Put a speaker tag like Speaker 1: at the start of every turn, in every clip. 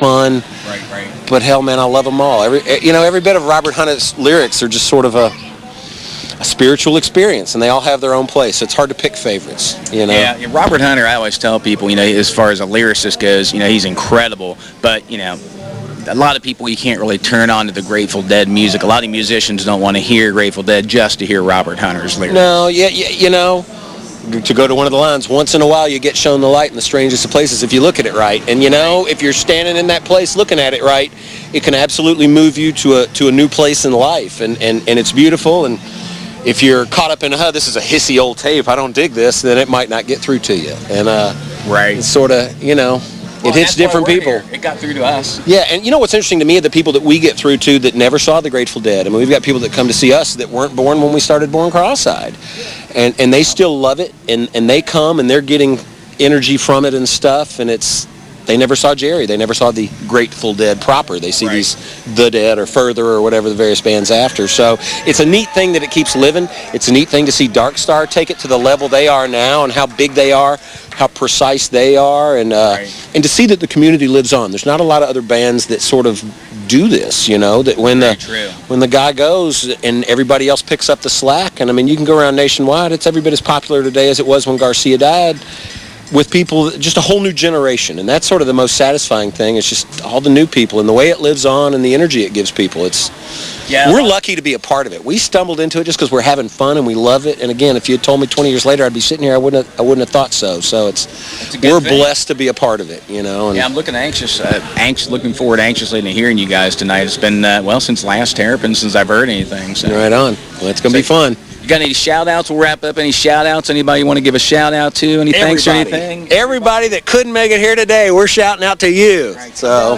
Speaker 1: fun.
Speaker 2: Right.
Speaker 1: But hell, man, I love them all. Every bit of Robert Hunt's lyrics are just sort of a spiritual experience, and they all have their own place. It's hard to pick favorites,
Speaker 2: Yeah, Robert Hunter, I always tell people, as far as a lyricist goes, he's incredible, but, a lot of people, you can't really turn on to the Grateful Dead music. A lot of musicians don't want to hear Grateful Dead just to hear Robert Hunter's lyrics.
Speaker 1: No, to go to one of the lines, once in a while you get shown the light in the strangest of places if you look at it right. And if you're standing in that place looking at it right, it can absolutely move you to a new place in life. And it's beautiful. And if you're caught up in, this is a hissy old tape, I don't dig this, then it might not get through to you. And it's sort of, it hits different people.
Speaker 2: Here. It got through to us.
Speaker 1: Yeah, and what's interesting to me are the people that we get through to that never saw the Grateful Dead. I mean, we've got people that come to see us that weren't born when we started Born Cross-Eyed. And they still love it, and they come, and they're getting energy from it and stuff, and they never saw Jerry. They never saw the Grateful Dead proper. They see these The Dead or Further or whatever the various bands after. So it's a neat thing that it keeps living. It's a neat thing to see Dark Star take it to the level they are now and how big they are, how precise they are, and to see that the community lives on. There's not a lot of other bands that sort of do this, that when the guy goes and everybody else picks up the slack, and I mean, you can go around nationwide, it's every bit as popular today as it was when Garcia died, with people, just a whole new generation. And that's sort of the most satisfying thing. It's just all the new people and the way it lives on and the energy it gives people. We're lucky to be a part of it. We stumbled into it just because we're having fun and we love it. And again, if you had told me 20 years later I'd be sitting here, I wouldn't have thought so. So we're blessed to be a part of it, And
Speaker 2: I'm looking looking forward anxiously to hearing you guys tonight. It's been, since last Terrapin, since I've heard anything. So.
Speaker 1: Right on. Well, it's going to be fun.
Speaker 2: You got any shout-outs? We'll wrap up. Any shout-outs? Anybody you want to give a shout-out to? Any thanks or anything?
Speaker 1: Everybody that couldn't make it here today, we're shouting out to you.
Speaker 2: Right.
Speaker 1: So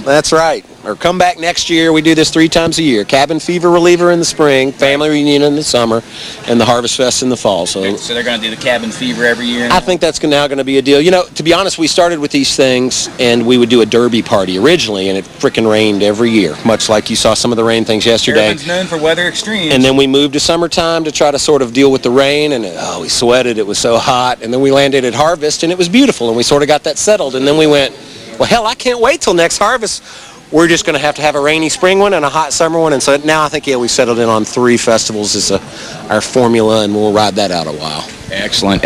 Speaker 1: that's right. Or come back next year. We do this 3 times a year. Cabin Fever Reliever in the spring, Family Reunion in the summer, and the Harvest Fest in the fall. So
Speaker 2: they're going to do the Cabin Fever every year now?
Speaker 1: I think that's now going to be a deal. To be honest, we started with these things, and we would do a derby party originally, and it frickin' rained every year, much like you saw some of the rain things yesterday.
Speaker 2: Everyone's known for weather extremes.
Speaker 1: And then we moved to summertime to try to sort of deal with the rain, and we sweated. It was so hot. And then we landed at Harvest, and it was beautiful, and we sort of got that settled. And then we went, well, hell, I can't wait till next Harvest. We're just going to have a rainy spring one and a hot summer one. And so now I think, we settled in on 3 festivals as our formula, and we'll ride that out a while.
Speaker 2: Excellent.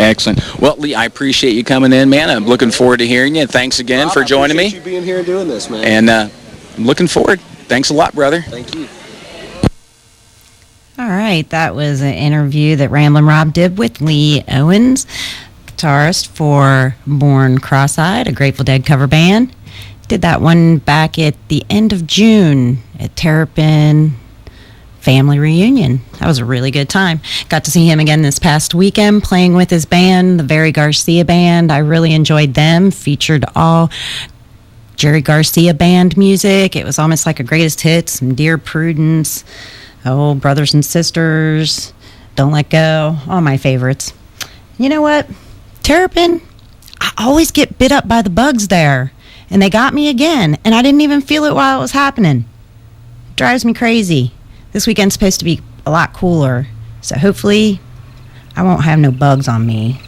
Speaker 2: Well, Lee, I appreciate you coming in, man. I'm looking forward to hearing you. Thanks again for joining me.
Speaker 1: I appreciate you being here and doing this, man.
Speaker 2: And I'm looking forward. Thanks a lot, brother.
Speaker 1: Thank you.
Speaker 3: All right, that was an interview that Ramblin' Rob did with Lee Owens, guitarist for Born Cross-Eyed, a Grateful Dead cover band. Did that one back at the end of June at Terrapin Family Reunion. That was a really good time. Got to see him again this past weekend playing with his band, the Very Garcia Band. I really enjoyed them. Featured all Jerry Garcia band music. It was almost like a greatest hits, some Dear Prudence, Brothers and Sisters, Don't Let Go, all my favorites. You know what? Terrapin, I always get bit up by the bugs there. And they got me again, and I didn't even feel it while it was happening. It drives me crazy. This weekend's supposed to be a lot cooler, so hopefully I won't have no bugs on me.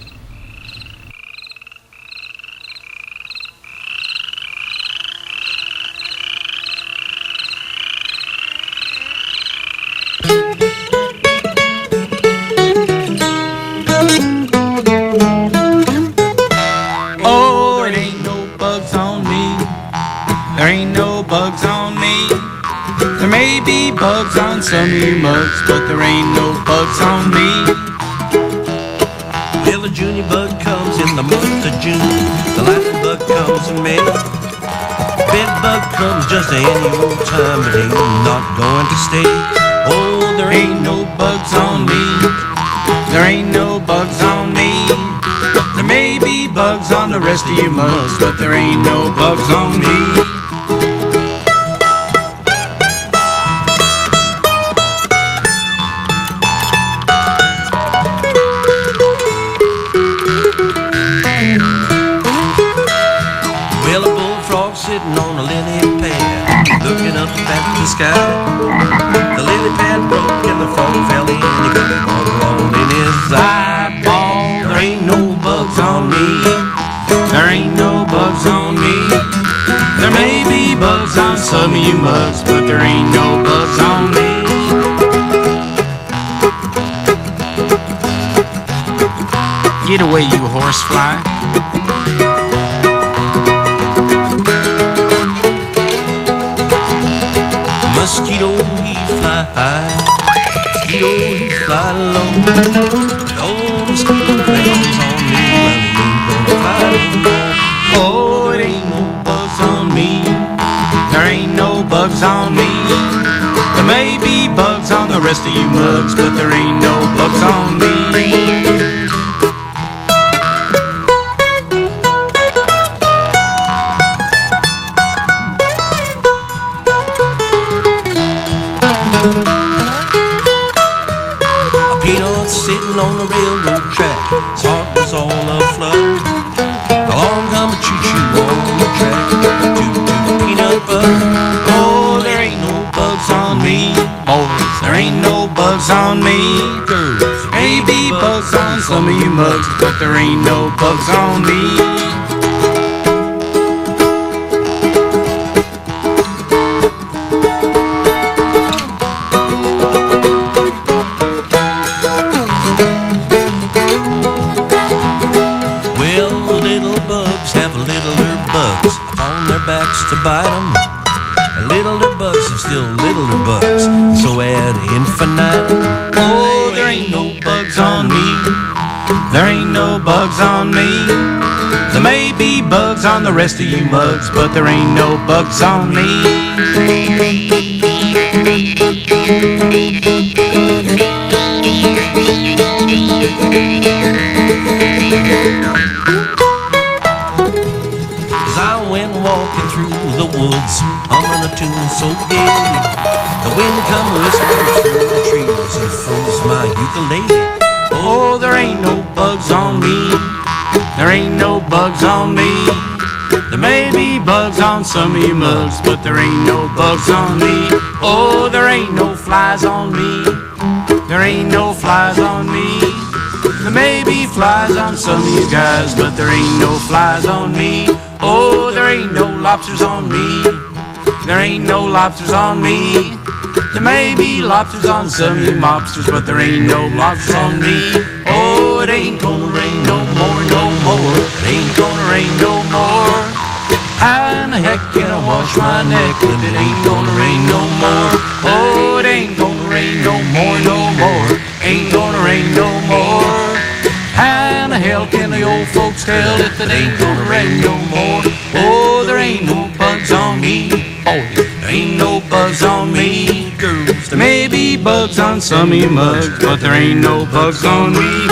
Speaker 4: Bugs on some of your mugs, but there ain't no bugs on me. Well, a junior bug comes in the month of June. The last bug comes in May. Bed bug comes just any old time, but ain't not going to stay. Oh, there ain't no bugs on me. There ain't no bugs on me. There may be bugs on the rest of your mugs, but there ain't no bugs on me. Sky. The lily pad broke and the frog fell in. He got a ball in his eyeball. There ain't no bugs on me. There ain't no bugs on me. There may
Speaker 2: on some of you mugs, but there ain't no bugs on me. Get away, you horsefly.
Speaker 4: Mosquito, he fly high. Mosquito, he fly low. No mosquito lands on me, but he ain't gonna fly no more.
Speaker 2: Oh, it ain't no bugs on me. There ain't no bugs on me. There may be bugs on the rest of you mugs, but there ain't no bugs on me.
Speaker 4: Sitting on the railroad track, his heart was all aflutter. Along come a choo-choo on the track, toot-toot peanut butter.
Speaker 2: Oh, there ain't no bugs on me, boys. There ain't no bugs on me, girls. There may be bugs on some of you mugs, but there ain't no bugs on me.
Speaker 4: To bite them, and littler bugs are still littler bugs, so ad infinitum.
Speaker 2: Oh, there ain't no bugs on me. There ain't no bugs on me. There may be bugs on the rest of you mugs, but there ain't no bugs on me.
Speaker 4: Walking through the woods, humming a tune so gay. The wind come whispering through the trees and froze my ukulele.
Speaker 2: Oh, there ain't no bugs on me. There ain't no bugs on me. There may be bugs on some of you mugs, but there ain't no bugs on me. Oh, there ain't no flies on me. There ain't no flies on me. There may be flies on some of you guys, but there ain't no flies on me. Oh, there ain't no lobsters on me. There ain't no lobsters on me. There may be lobsters on some of you mobsters, but there ain't no lobsters on me. Oh, it ain't gonna rain no more, no more. It ain't gonna rain no more. How in the heck can I wash my neck if it ain't gonna rain no more? Oh, it ain't gonna rain no more, no more. Ain't gonna rain no more. How in the hell can the old folks tell if it ain't gonna rain no more? Oh, there ain't no bugs on me. Oh, there ain't no bugs on me. Girls, there may be bugs on some of you mugs, but there ain't no bugs on me.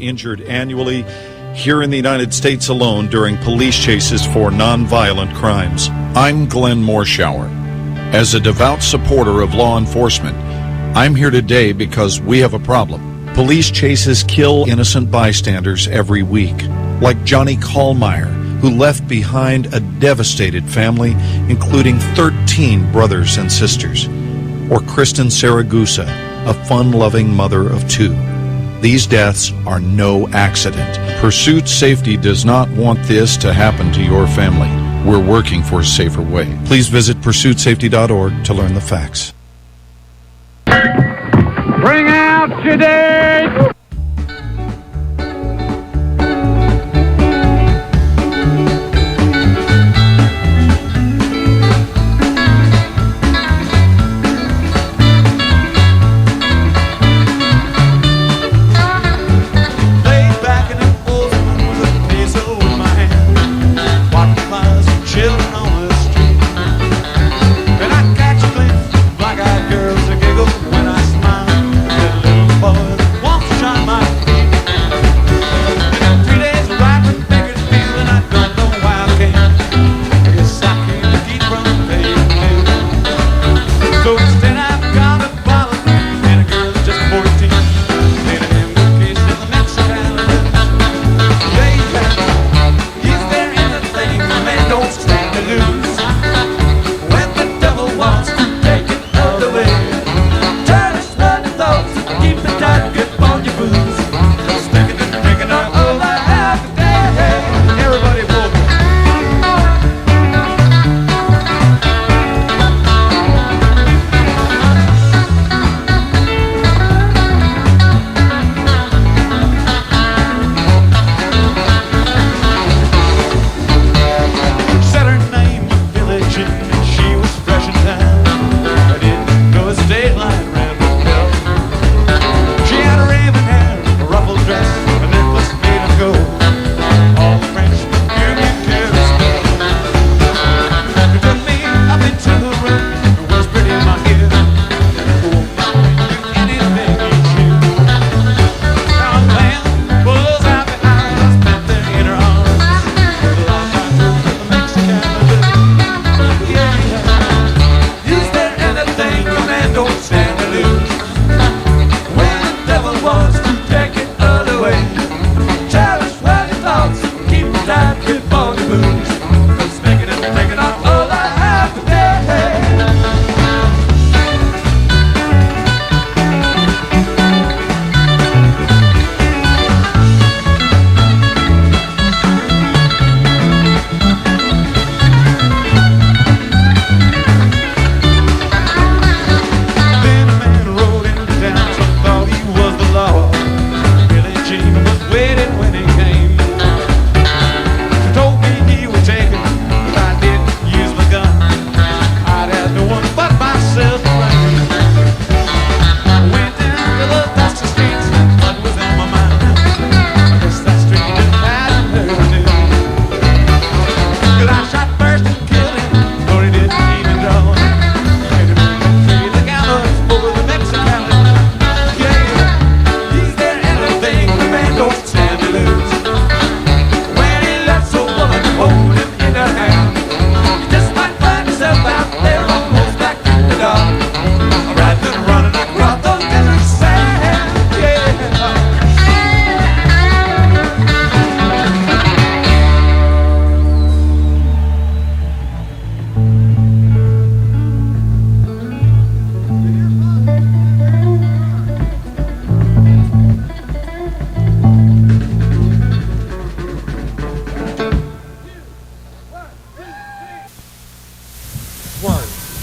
Speaker 5: Injured annually here in the United States alone during police chases for nonviolent crimes. I'm Glenn Morshower. As a devout supporter of law enforcement, I'm here today because we have a problem. Police chases kill innocent bystanders every week, like Johnny Kallmeyer, who left behind a devastated family, including 13 brothers and sisters, or Kristen Saragusa, a fun-loving mother of 2. These deaths are no accident. Pursuit Safety does not want this to happen to your family. We're working for a safer way. Please visit pursuitsafety.org to learn the facts.
Speaker 6: Bring out today!
Speaker 7: Girls a giggle when I smile. That little boy wants to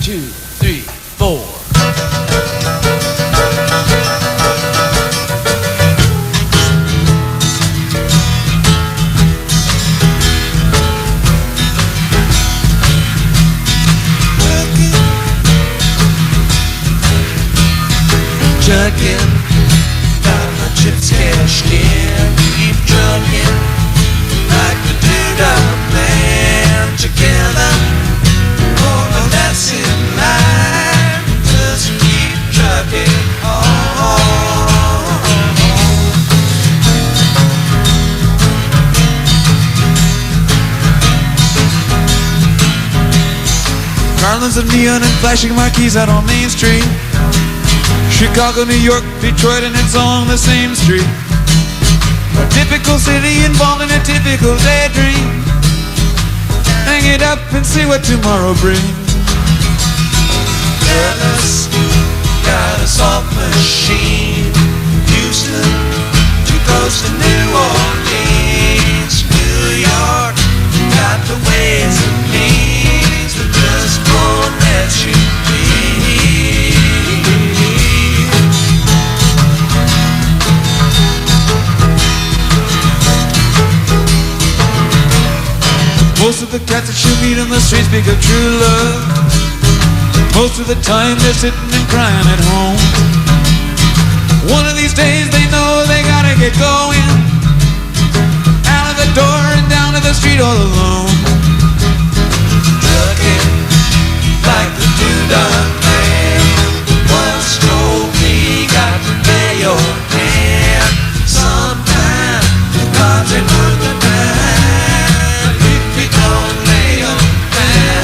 Speaker 7: 2, 3, 4.
Speaker 4: Truckin', got my chips cashed in. Keep truckin', like the doodah man. Together, oh, that's in line. Just keep truckin' on.
Speaker 8: Garlands of neon and flashing marquees out on Main Street. Chicago, New York, Detroit, and it's on the same street. A typical city involved in a typical daydream. Hang it up and see what tomorrow brings.
Speaker 4: Dallas, got a soft machine. Houston, too close to New Orleans. New York, got the ways and means that just won't let you be.
Speaker 8: Most of the cats that you meet on the street speak of true love. Most of the time they're sitting and crying at home. One of these days they know they gotta get going. Out of the door and down to the street all alone.
Speaker 4: Truckin', like the doodah man. Once told me got to pay your hand. Sometime the cards ain't worth a dime if you don't lay 'em down.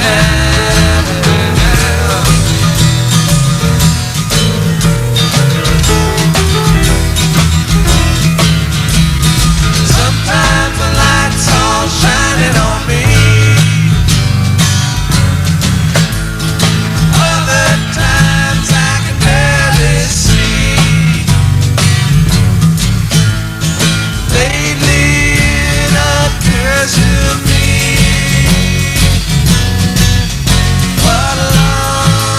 Speaker 4: Sometimes the lights all shining on me. Other times I can barely see. Lately it occurs to me, what a long,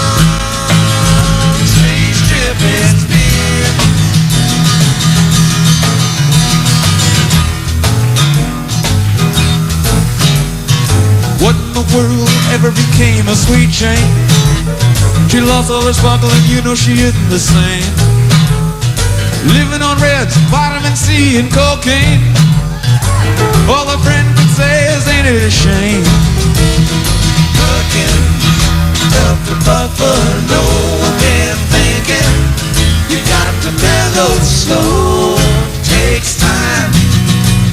Speaker 4: strange trip it's been.
Speaker 8: What in the world ever became a sweet chain? She lost all her sparkle and you know she isn't the same. Living on reds, vitamin C and cocaine. All a friend can say is ain't it a shame?
Speaker 4: Looking up the buffalo and thinking you got to mellow slow. Takes time.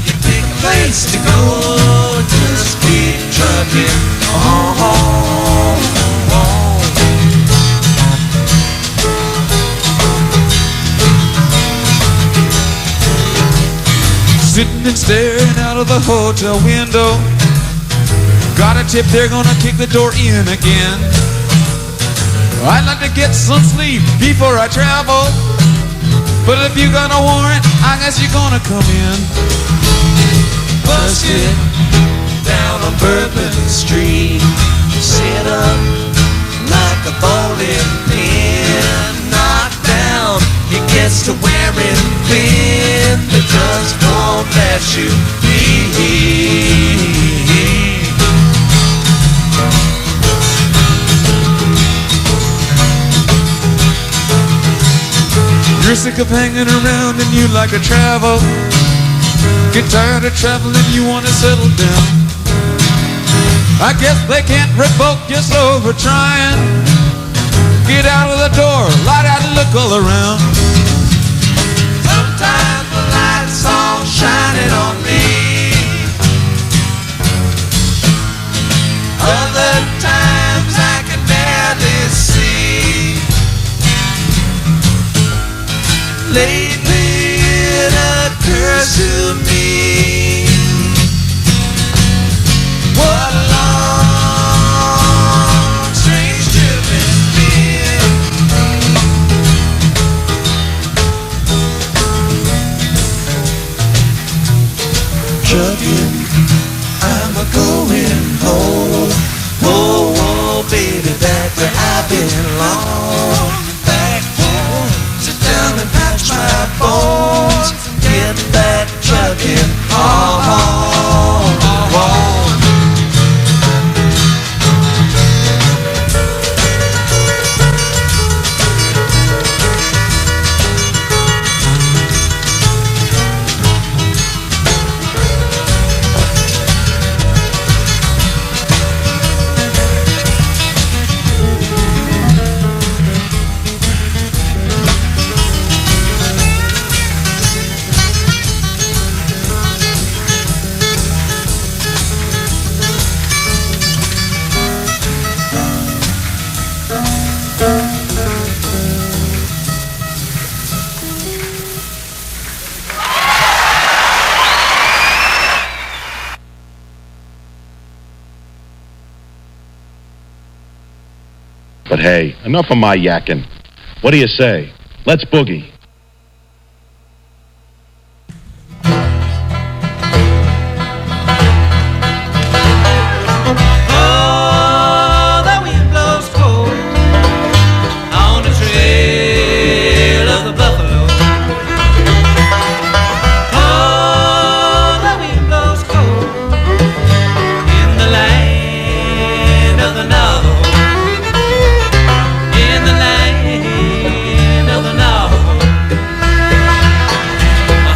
Speaker 4: You pick a place to go. Just keep trucking on.
Speaker 8: Sitting and staring out of the hotel window. Got a tip they're gonna kick the door in again. I'd like to get some sleep before I travel, but if you got a warrant, I guess you're gonna come in.
Speaker 4: Busted down on Bourbon Street. Sit up like a bowling pin. Knocked down, he gets to wearing thin. They just won't let you be.
Speaker 8: You're sick of hanging around and you like to travel. Get tired of traveling, you want to settle down. I guess they can't revoke you so for trying. Get out of the door, light out and look all around.
Speaker 4: Sometimes the lights all shining on me. Other times I can barely see. Lately it occurs to me, what a long, strange trip it's been. Truckin', I'm a going home. Whoa, whoa, baby, back where I getting long. Back home, sit down and patch my bones. Get that truckin' on.
Speaker 7: But hey, enough of my yakking. What do you say? Let's boogie.
Speaker 4: Oh, the wind blows cold on the trail of the buffalo. Oh, the wind blows cold in the land of the Navajo. In the land of the Navajo,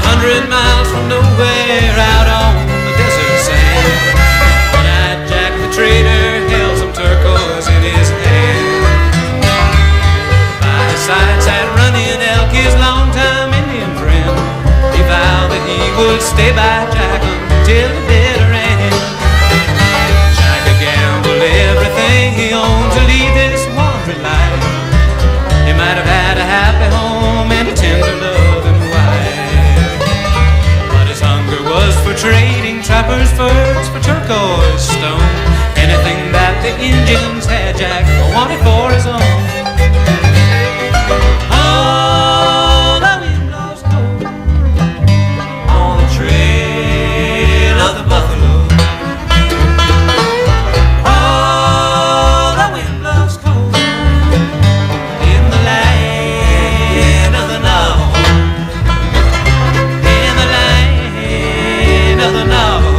Speaker 4: 100 miles from nowhere, out on the desert sand. One-eyed Jack the trader held some turquoise in his hand. By his side sat Running Elk, his longtime Indian friend. He vowed that he would stay by Jack until the bitter end. Jack had gambled everything he owned to lead this wandering life. He might have had a happy home and a tender loving wife, but his hunger was for trading trappers' furs for turquoise stone. Anything that the Indians had, Jack wanted for his own. Oh, the wind blows cold on the trail of the buffalo. Oh, the wind blows cold in the land of the Navajo. In the land of the Navajo.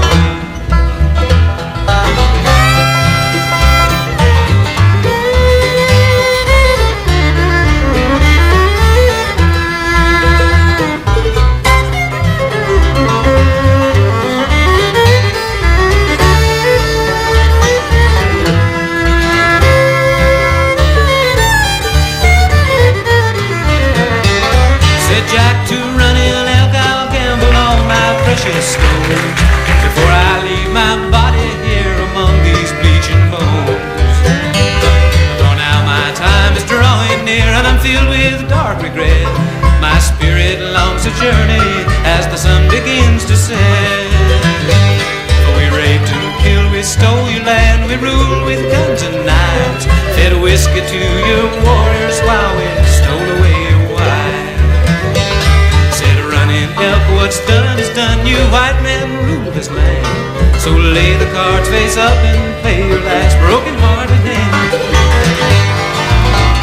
Speaker 4: Said Jack to Running Elk, I'll gamble all my precious stones before I leave my body here among these bleaching bones. For now my time is drawing near and I'm filled with dark regret. My spirit longs to journey as the sun begins to set. For we raped and killed, we stole your land, we ruled with guns and knives, fed whiskey to your warriors while we stole away your wife. Said Running Elk, what's done is done, you white men rule this land. So lay the cards face up and play your last broken-hearted hand.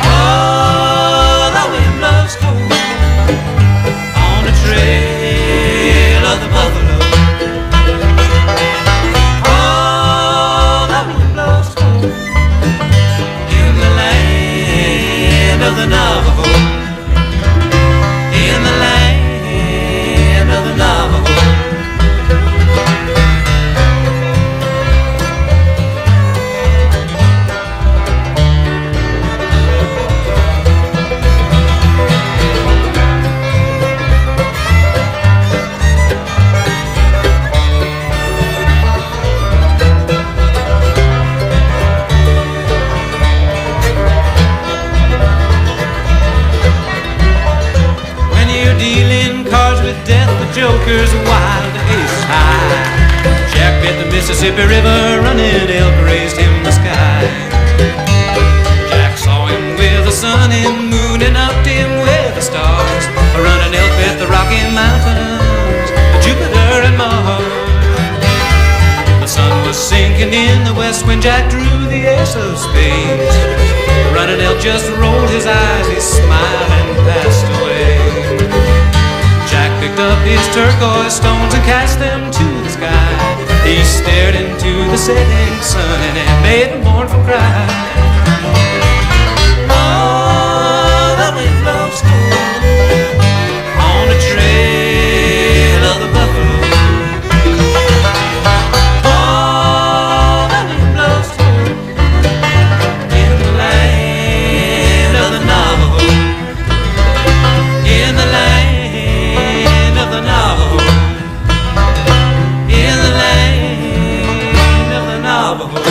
Speaker 4: Oh, the wind blows cold on the trail of the buffalo. Oh, the wind blows cold in the land of the Navajo. In the land of the Navajo. When you're dealing cards with death, the joker's wild, the ace is high. Jack bit the Mississippi River, Running Elk raised him the sky. Jack saw him with the sun and moon and upped him with the stars. Running Elk bit the Rocky Mountains, Jupiter and Mars. The sun was sinking
Speaker 9: Shaking in the west wind, Jack drew the ace of spades. Running Elk just rolled his eyes, he smiled and passed away. Jack picked up his turquoise stones and cast them to the sky. He stared into the setting sun and it made a mournful cry. Oh, the wind blows cool on the trail of the buffalo. Oh, the wind blows cool in the land of the Navajo. In the land of the Navajo. In the land of the Navajo.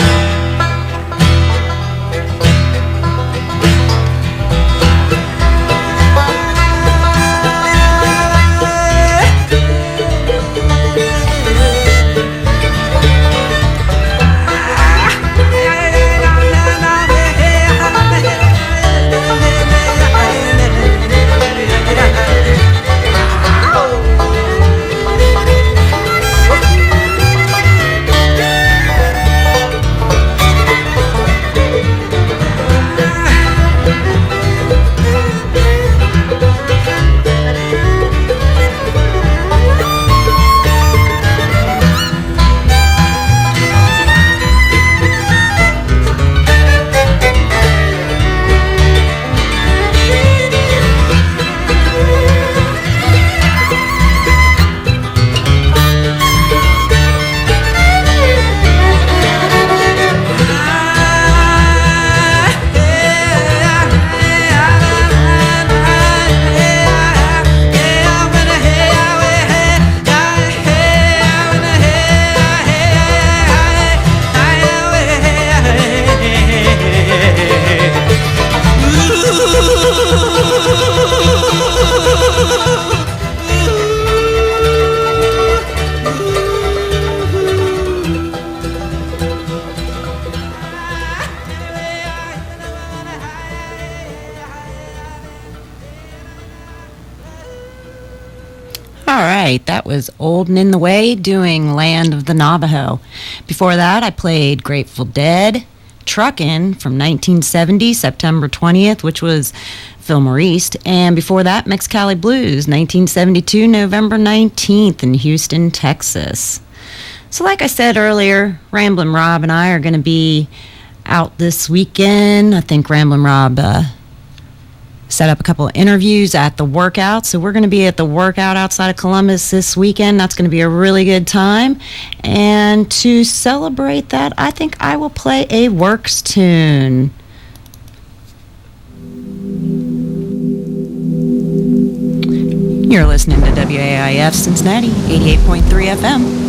Speaker 3: That was Old and in the Way doing Land of the Navajo. Before that, I played Grateful Dead, Truckin' from 1970, September 20th, which was Fillmore East. And before that, Mexacali Blues, 1972, November 19th in Houston, Texas. So like I said earlier, Ramblin' Rob and I are going to be out this weekend. I think Ramblin' Rob set up a couple of interviews at the workout. So we're going to be at the workout outside of Columbus this weekend. That's going to be a really good time. And to celebrate that, I think I will play a Werks tune. You're listening to WAIF Cincinnati, 88.3 FM.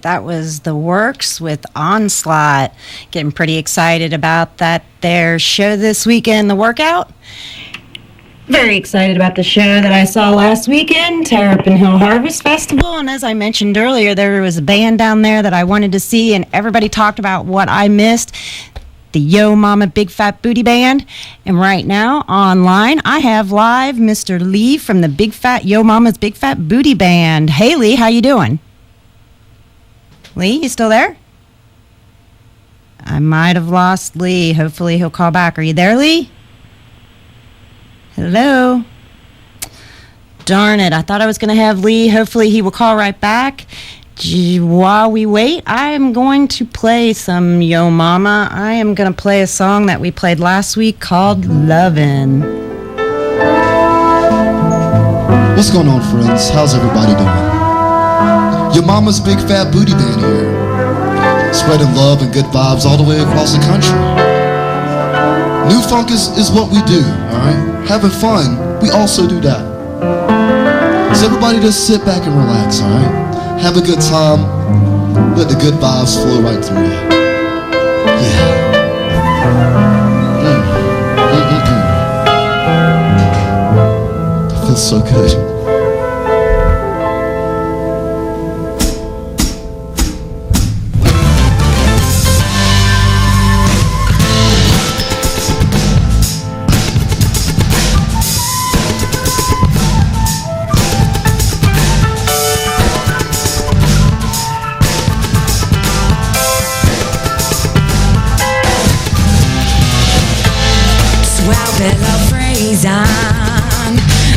Speaker 3: That was The Werks with Onslaught. Getting pretty excited about their show this weekend, The Workout. Very excited about the show that I saw last weekend, Terrapin Hill Harvest Festival. And as I mentioned earlier, there was a band down there that I wanted to see, and everybody talked about what I missed. The Yo Mama Big Fat Booty Band. And right now, online, I have live Mr. Lee from the Big Fat Yo Mama's Big Fat Booty Band. Hey, Lee, how you doing? Lee, you still there? I might have lost Lee. Hopefully he'll call back. Are you there, Lee? Hello? Darn it. I thought I was going to have Lee. Hopefully he will call right back. While we wait, I am going to play some Yo Mama. I am going to play a song that we played last week called Lovin.
Speaker 10: What's going on, friends? How's everybody doing? Yo Mama's Big Fat Booty Band here, spreading love and good vibes all the way across the country. New funk is what we do, alright? Having fun, we also do that. So everybody just sit back and relax, alright? Have a good time, let the good vibes flow right through you. Yeah. It feels so good.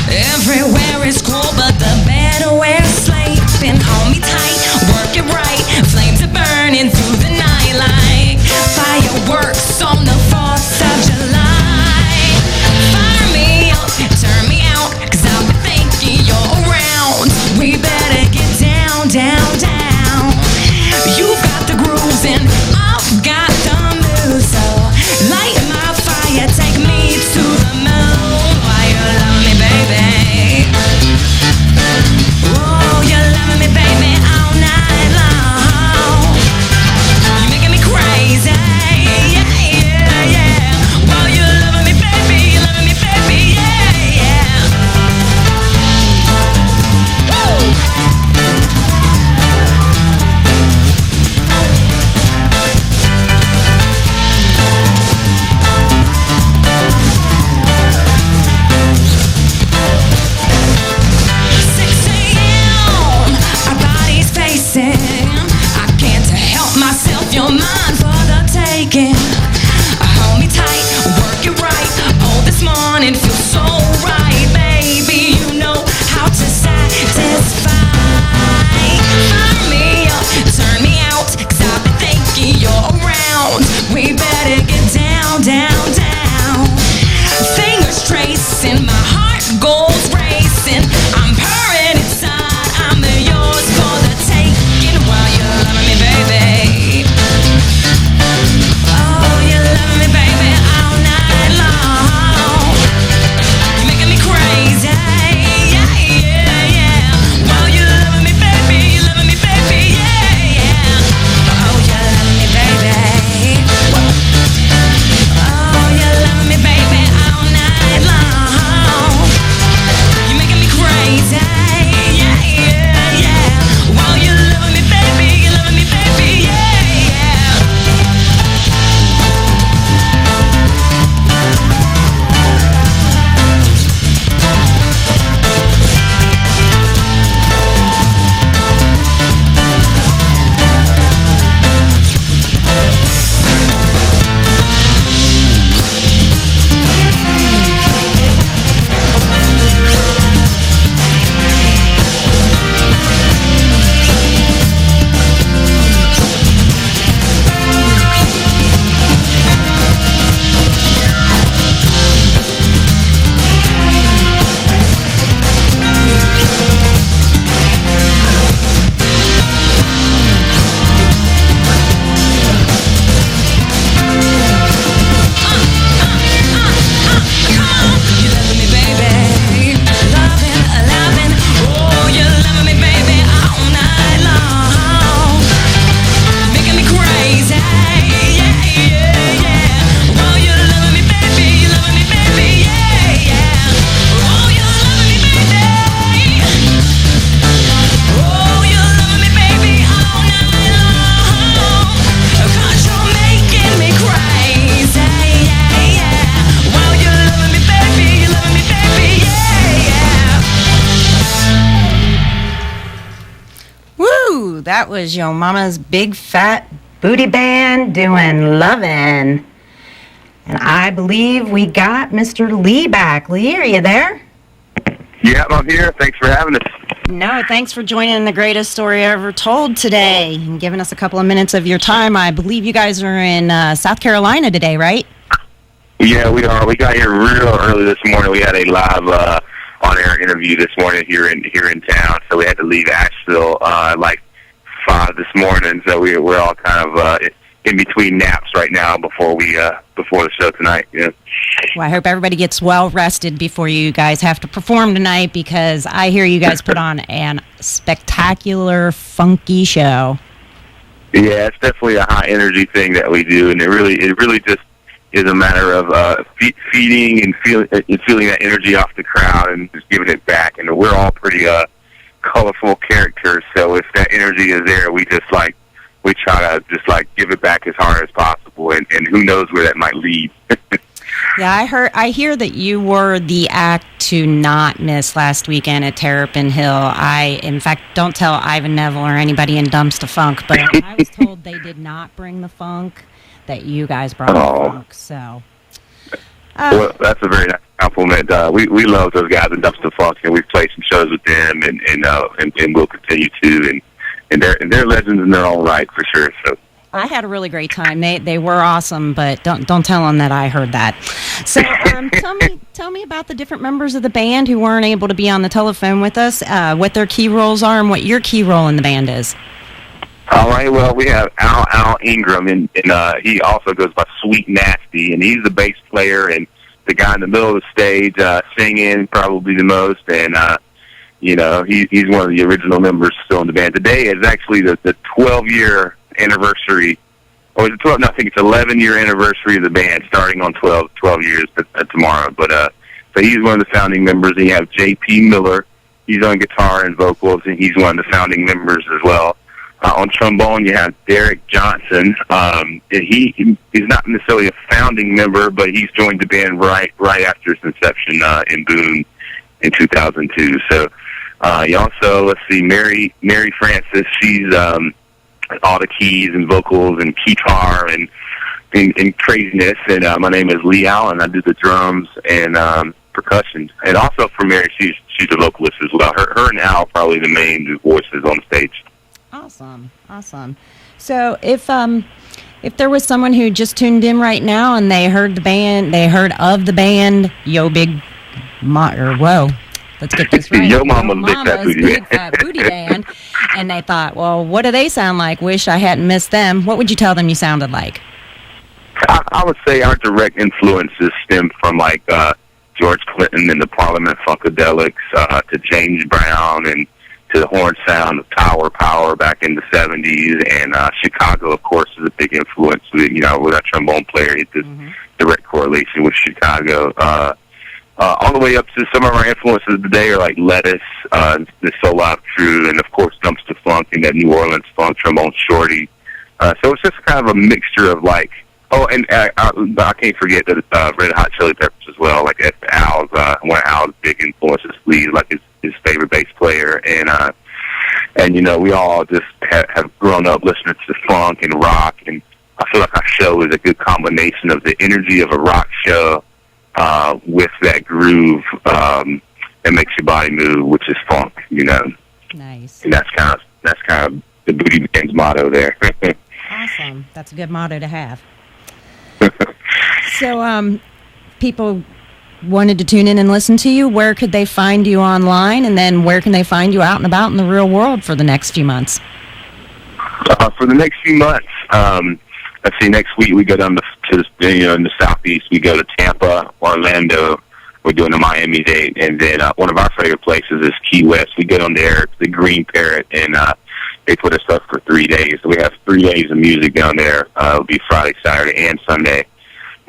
Speaker 11: Everywhere is cool, but the better we're sleeping. Hold me tight, work it right. Flames are burning through the night like fireworks on the 4th of July. Fire me up, turn me out, 'cause I've been thinking you're around. We better get down, down, down. You've got the grooves and I've got the moves, so light my fire, take me to the moon. Fire
Speaker 3: That was Yo Mama's Big Fat Booty Band doing Lovin'. And I believe we got Mr. Lee back. Lee, are you there?
Speaker 12: Yeah, I'm here. Thanks for having us.
Speaker 3: No, thanks for joining the greatest story ever told today and giving us a couple of minutes of your time. I believe you guys are in South Carolina today, right?
Speaker 12: Yeah, we are. We got here real early this morning. We had a live on-air interview this morning here in town, so we had to leave Asheville like 5 this morning. So we're all kind of in between naps right now before the show tonight. Yeah.
Speaker 3: Well, I hope everybody gets well rested before you guys have to perform tonight, because I hear you guys put on an spectacular, funky show.
Speaker 12: Yeah, it's definitely a high energy thing that we do, and it really just is a matter of feeding and feeling that energy off the crowd and just giving it back. And we're all pretty colorful characters, so if that energy is there, we try to just give it back as hard as possible, and who knows where that might lead.
Speaker 3: Yeah, I hear that you were the act to not miss last weekend at Terrapin Hill. In fact, don't tell Ivan Neville or anybody in Dumpsta Funk, but I was told they did not bring the funk, that you guys brought the funk. So,
Speaker 12: well, that's a very nice compliment. We love those guys in Dumpsta Funk, and we've played some shows with them, and we'll continue to, and they're legends in their own right for sure. So.
Speaker 3: I had a really great time. They were awesome, but don't tell them that I heard that. So tell me about the different members of the band who weren't able to be on the telephone with us, what their key roles are, and what your key role in the band is.
Speaker 12: All right, well, we have Al Ingram, and he also goes by Sweet Nasty, and he's the bass player and the guy in the middle of the stage singing probably the most, and he's one of the original members still in the band. Today is actually the 12-year anniversary, or is it 12? No, I think it's 11-year anniversary of the band, starting on 12 years tomorrow. But so he's one of the founding members. And you have J.P. Miller. He's on guitar and vocals, and he's one of the founding members as well. On trombone, you have Derek Johnson. And he's not necessarily a founding member, but he's joined the band right after its inception in Boone in 2002. So you also, let's see, Mary Francis. She's all the keys and vocals and guitar and craziness. And my name is Lee Allen. I do the drums and percussion. And also for Mary, she's a vocalist as well. Her and Al are probably the main voices on stage.
Speaker 3: Awesome. So if there was someone who just tuned in right now and they heard of the band Yo Big Whoa. Let's get this right.
Speaker 12: Yo Mama's Big
Speaker 3: Fat Booty Band. And they thought, well, what do they sound like? Wish I hadn't missed them. What would you tell them you sounded like?
Speaker 12: I would say our direct influences stem from George Clinton and the Parliament Funkadelics to James Brown and to the horn sound of Tower Power back in the 70s. And Chicago, of course, is a big influence. With our trombone player, it's direct correlation with Chicago. All the way up to some of our influences today are like Lettuce, the So Live Crew, and of course Dumpsta Funk and that New Orleans funk, Trombone Shorty. So it's just kind of a mixture of I can't forget that Red Hot Chili Peppers as well. Like that's Al's one of Al's big influences. Lee's like his favorite bass player, and we all just have grown up listening to funk and rock, and I feel like our show is a good combination of the energy of a rock show. With that groove that makes your body move, which is funk,
Speaker 3: Nice.
Speaker 12: And that's kind of the Booty Band's motto there.
Speaker 3: Awesome. That's a good motto to have. So, people wanted to tune in and listen to you. Where could they find you online, and then where can they find you out and about in the real world for the next few months?
Speaker 12: For the next few months, let's see, next week we go down to in the southeast. We go to Tampa, Orlando. We're doing a Miami date, and then one of our favorite places is Key West. We go down there to the Green Parrot, and they put us up for 3 days. So we have 3 days of music down there. It'll be Friday, Saturday, and Sunday,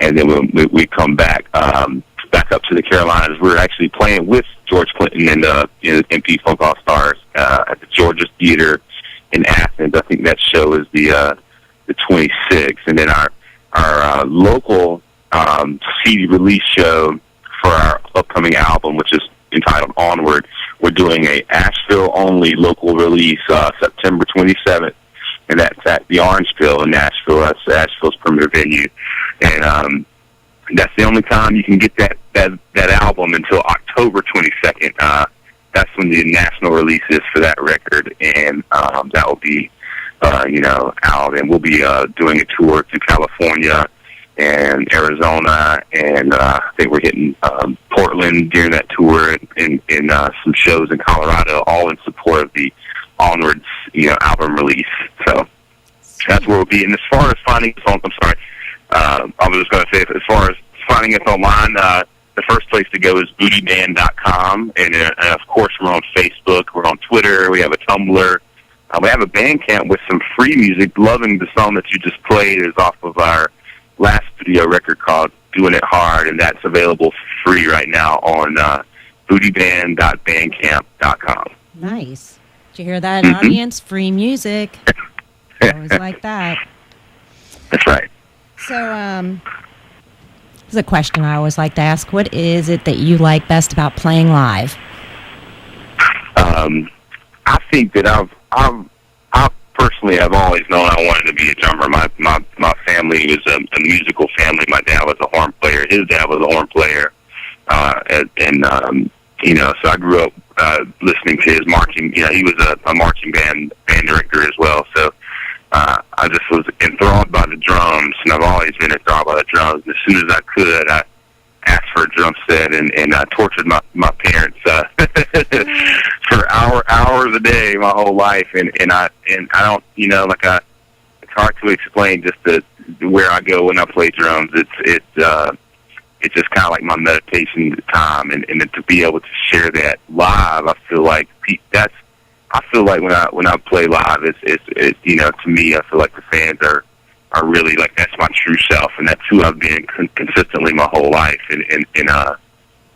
Speaker 12: and then we come back up to the Carolinas. We're actually playing with George Clinton and the MP Funk All Stars at the Georgia Theater in Athens. I think that show is the 26th, and then our local CD release show for our upcoming album, which is entitled Onward. we're doing a Asheville-only local release September 27th, and that's at the Orangeville in Nashville. That's Asheville's premier venue. And that's the only time you can get that album until October 22nd. That's when the national release is for that record, and that will be, out. And we'll be doing a tour to California and Arizona, and I think we're hitting Portland during that tour, and some shows in Colorado, all in support of the Onwards, album release. So that's where we'll be. And as far as finding us on, I was just going to say, as far as finding us online, the first place to go is bootyband.com, and of course we're on Facebook, we're on Twitter, we have a Tumblr, we have a Bandcamp with some free music. Lovin, the song that you just played, is off of our last studio record called Doing It Hard, and that's available for free right now on bootyband.bandcamp.com.
Speaker 3: Nice. Did you hear that, audience? Free music. Always like that.
Speaker 12: That's right.
Speaker 3: So, this is a question I always like to ask. What is it that you like best about playing live?
Speaker 12: I think that I personally have always known I wanted to be a drummer. My family was a musical family. My dad was a horn player. His dad was a horn player. So I grew up listening to his marching. He was a marching band director as well. So I just was enthralled by the drums, and I've always been enthralled by the drums. And as soon as I could, I asked for a drum set, and I tortured my parents for hours a day my whole life. And I don't, it's hard to explain just where I go when I play drums. It's just kind of like my meditation time, and to be able to share that live, I feel like when I play live, it's to me, I feel like the fans are really like, that's my true self, and that's who I've been consistently my whole life, and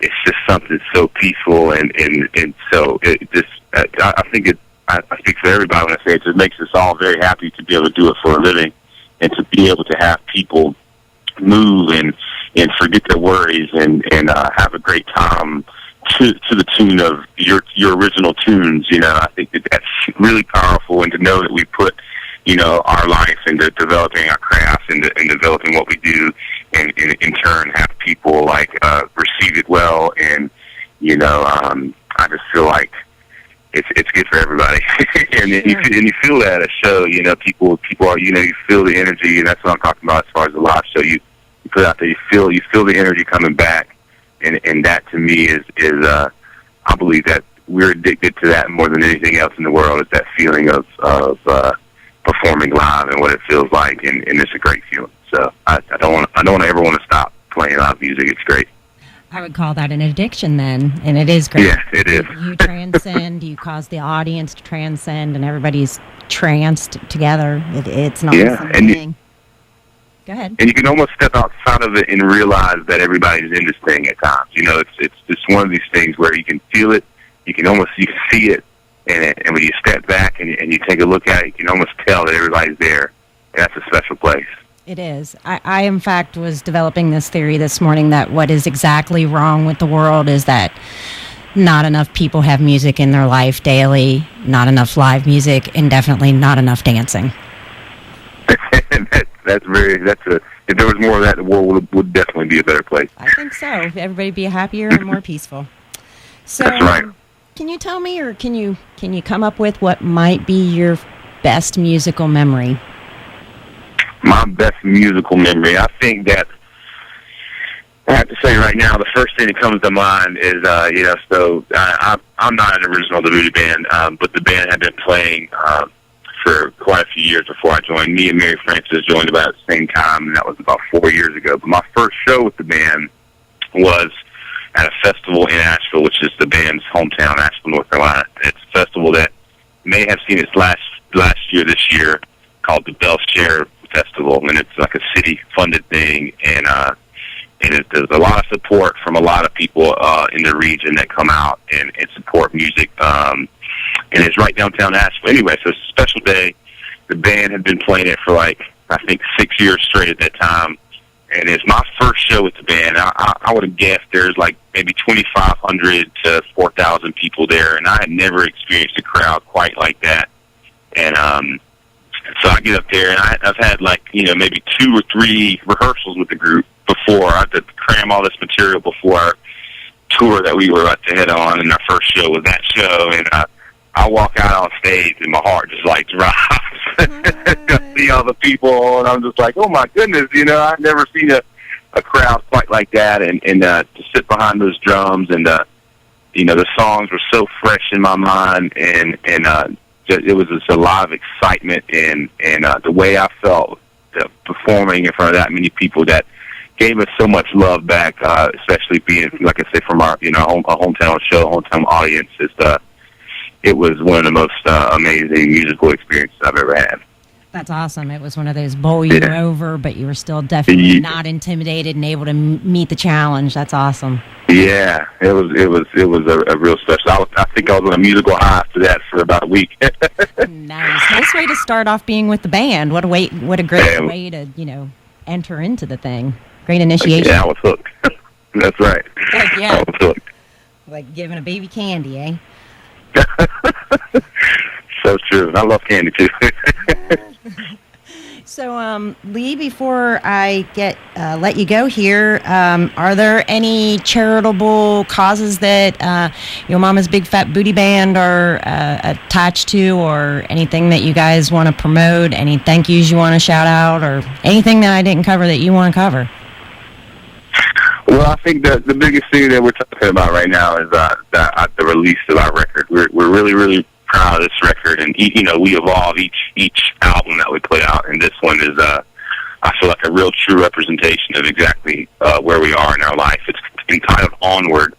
Speaker 12: it's just something so peaceful, and so it just, I think I speak for everybody when I say it just makes us all very happy to be able to do it for a living, and to be able to have people move and forget their worries and have a great time to the tune of your original tunes. I think that's really powerful, and to know that we put our life into developing our craft and developing what we do, and in turn have people receive it well, and I just feel like it's good for everybody. and you feel that at a show, people are, you feel the energy, and that's what I'm talking about as far as the live show. You put out there, you feel the energy coming back, and that to me is I believe that we're addicted to that more than anything else in the world, is that feeling of performing live and what it feels like, and it's a great feeling. So I don't ever want to stop playing live music. It's great.
Speaker 3: I would call that an addiction then, and it is great.
Speaker 12: Yeah, it is.
Speaker 3: You transcend, you cause the audience to transcend, and everybody's tranced together. It's not the same thing. Go ahead.
Speaker 12: And you can almost step outside of it and realize that everybody's in this thing at times. It's just one of these things where you can feel it, you can see it, and when you step back and you take a look at it, you can almost tell that everybody's there. And that's a special place.
Speaker 3: It is. I, in fact, was developing this theory this morning that what is exactly wrong with the world is that not enough people have music in their life daily, not enough live music, and definitely not enough dancing. If there was more of that, the world would definitely be a better place. I think so. Everybody be happier and more peaceful. So,
Speaker 12: that's right.
Speaker 3: Can you tell me, or can you come up with what might be your best musical memory?
Speaker 12: My best musical memory, I think that I have to say right now, the first thing that comes to mind is, I'm not an original of the Voodoo Band, but the band had been playing for quite a few years before I joined. Me and Mary Frances joined about at the same time, and that was about 4 years ago. But my first show with the band was at a festival in Asheville, which is the band's hometown, Asheville, North Carolina. It's a festival that may have seen its last year this year, called the Bell Share Festival, and it's like a city-funded thing, and there's a lot of support from a lot of people in the region that come out and support music. And it's right downtown Asheville. Anyway, so it's a special day. The band had been playing it for I think 6 years straight at that time. and it's my first show with the band. I would have guessed there's like maybe 2,500 to 4,000 people there, and I had never experienced a crowd quite like that. And so I get up there, and I've had like, maybe 2 or 3 rehearsals with the group before. I had to cram all this material before our tour that we were about to head on, and our first show was that show, and I walk out on stage, and my heart just like drops. I see all the people, and I'm just like, oh my goodness, I've never seen a crowd quite like that, and to sit behind those drums, and the songs were so fresh in my mind, and it was just a lot of excitement, and the way I felt performing in front of that many people that gave us so much love back, especially being, like I say, from our hometown show, hometown audience. It was one of the most amazing musical experiences I've ever had.
Speaker 3: That's awesome. It was one of those bowl you were over, but you were still definitely not intimidated and able to meet the challenge. That's awesome.
Speaker 12: Yeah, it was a real special. I think I was on a musical high after that for about a week.
Speaker 3: Nice way to start off being with the band. What a great way to enter into the thing. Great initiation.
Speaker 12: Yeah, I was hooked. That's right.
Speaker 3: Yeah.
Speaker 12: I was hooked.
Speaker 3: Like giving a baby candy, eh?
Speaker 12: So true. I love candy too.
Speaker 3: So, Lee, before I let you go here, are there any charitable causes that Yo Mama's Big Fat Booty Band are attached to, or anything that you guys want to promote? Any thank yous you want to shout out, or anything that I didn't cover that you want to cover?
Speaker 12: Well, I think the biggest thing that we're talking about right now is the release of our record. We're really, really proud of this record, and we evolve each album that we put out, and this one is I feel like a real true representation of exactly where we are in our life. It's entitled Onward,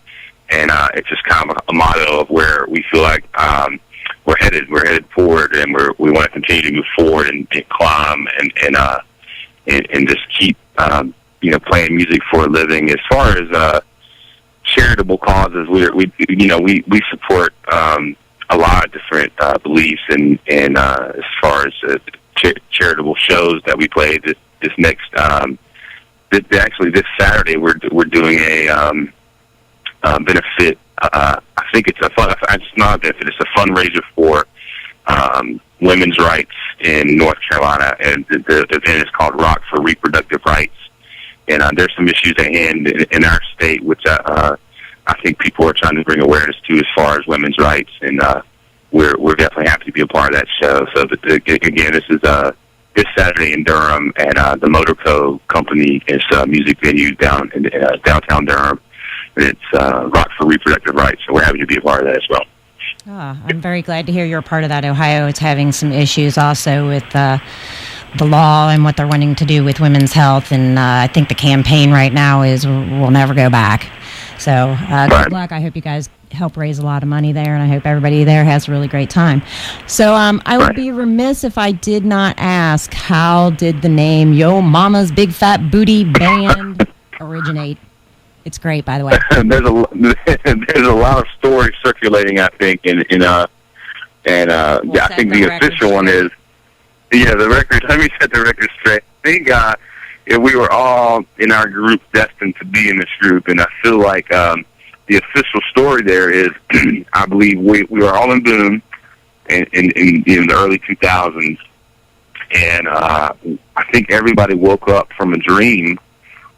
Speaker 12: and it's just kind of a motto of where we feel like we're headed. We're headed forward, and we want to continue to move forward and climb and just keep playing music for a living. As far as charitable causes, we support a lot of different beliefs, and as far as charitable shows that we play this next this Saturday we're doing a benefit. I think it's it's not a benefit. It's a fundraiser for women's rights in North Carolina, and the event is called Rock for Reproductive Rights. And there's some issues at hand in our state, which I think people are trying to bring awareness to as far as women's rights, and we're definitely happy to be a part of that show. So again, this is this Saturday in Durham at the Motorco Company. It's a music venue down in downtown Durham, and it's Rock for Reproductive Rights. So we're happy to be a part of that as well.
Speaker 3: I'm very glad to hear you're a part of that. Ohio is having some issues also with the law and what they're wanting to do with women's health, and I think the campaign right now is we'll never go back. So good luck. I hope you guys help raise a lot of money there, and I hope everybody there has a really great time. So I would be remiss if I did not ask, how did the name Yo Mama's Big Fat Booty Band originate? It's great, by the way.
Speaker 12: There's a lot of stories circulating, I think, I think the official one is, the record. Let me set the record straight. I think we were all in our group destined to be in this group, and I feel like the official story there is, I believe we were all in Boone in the early 2000s, and I think everybody woke up from a dream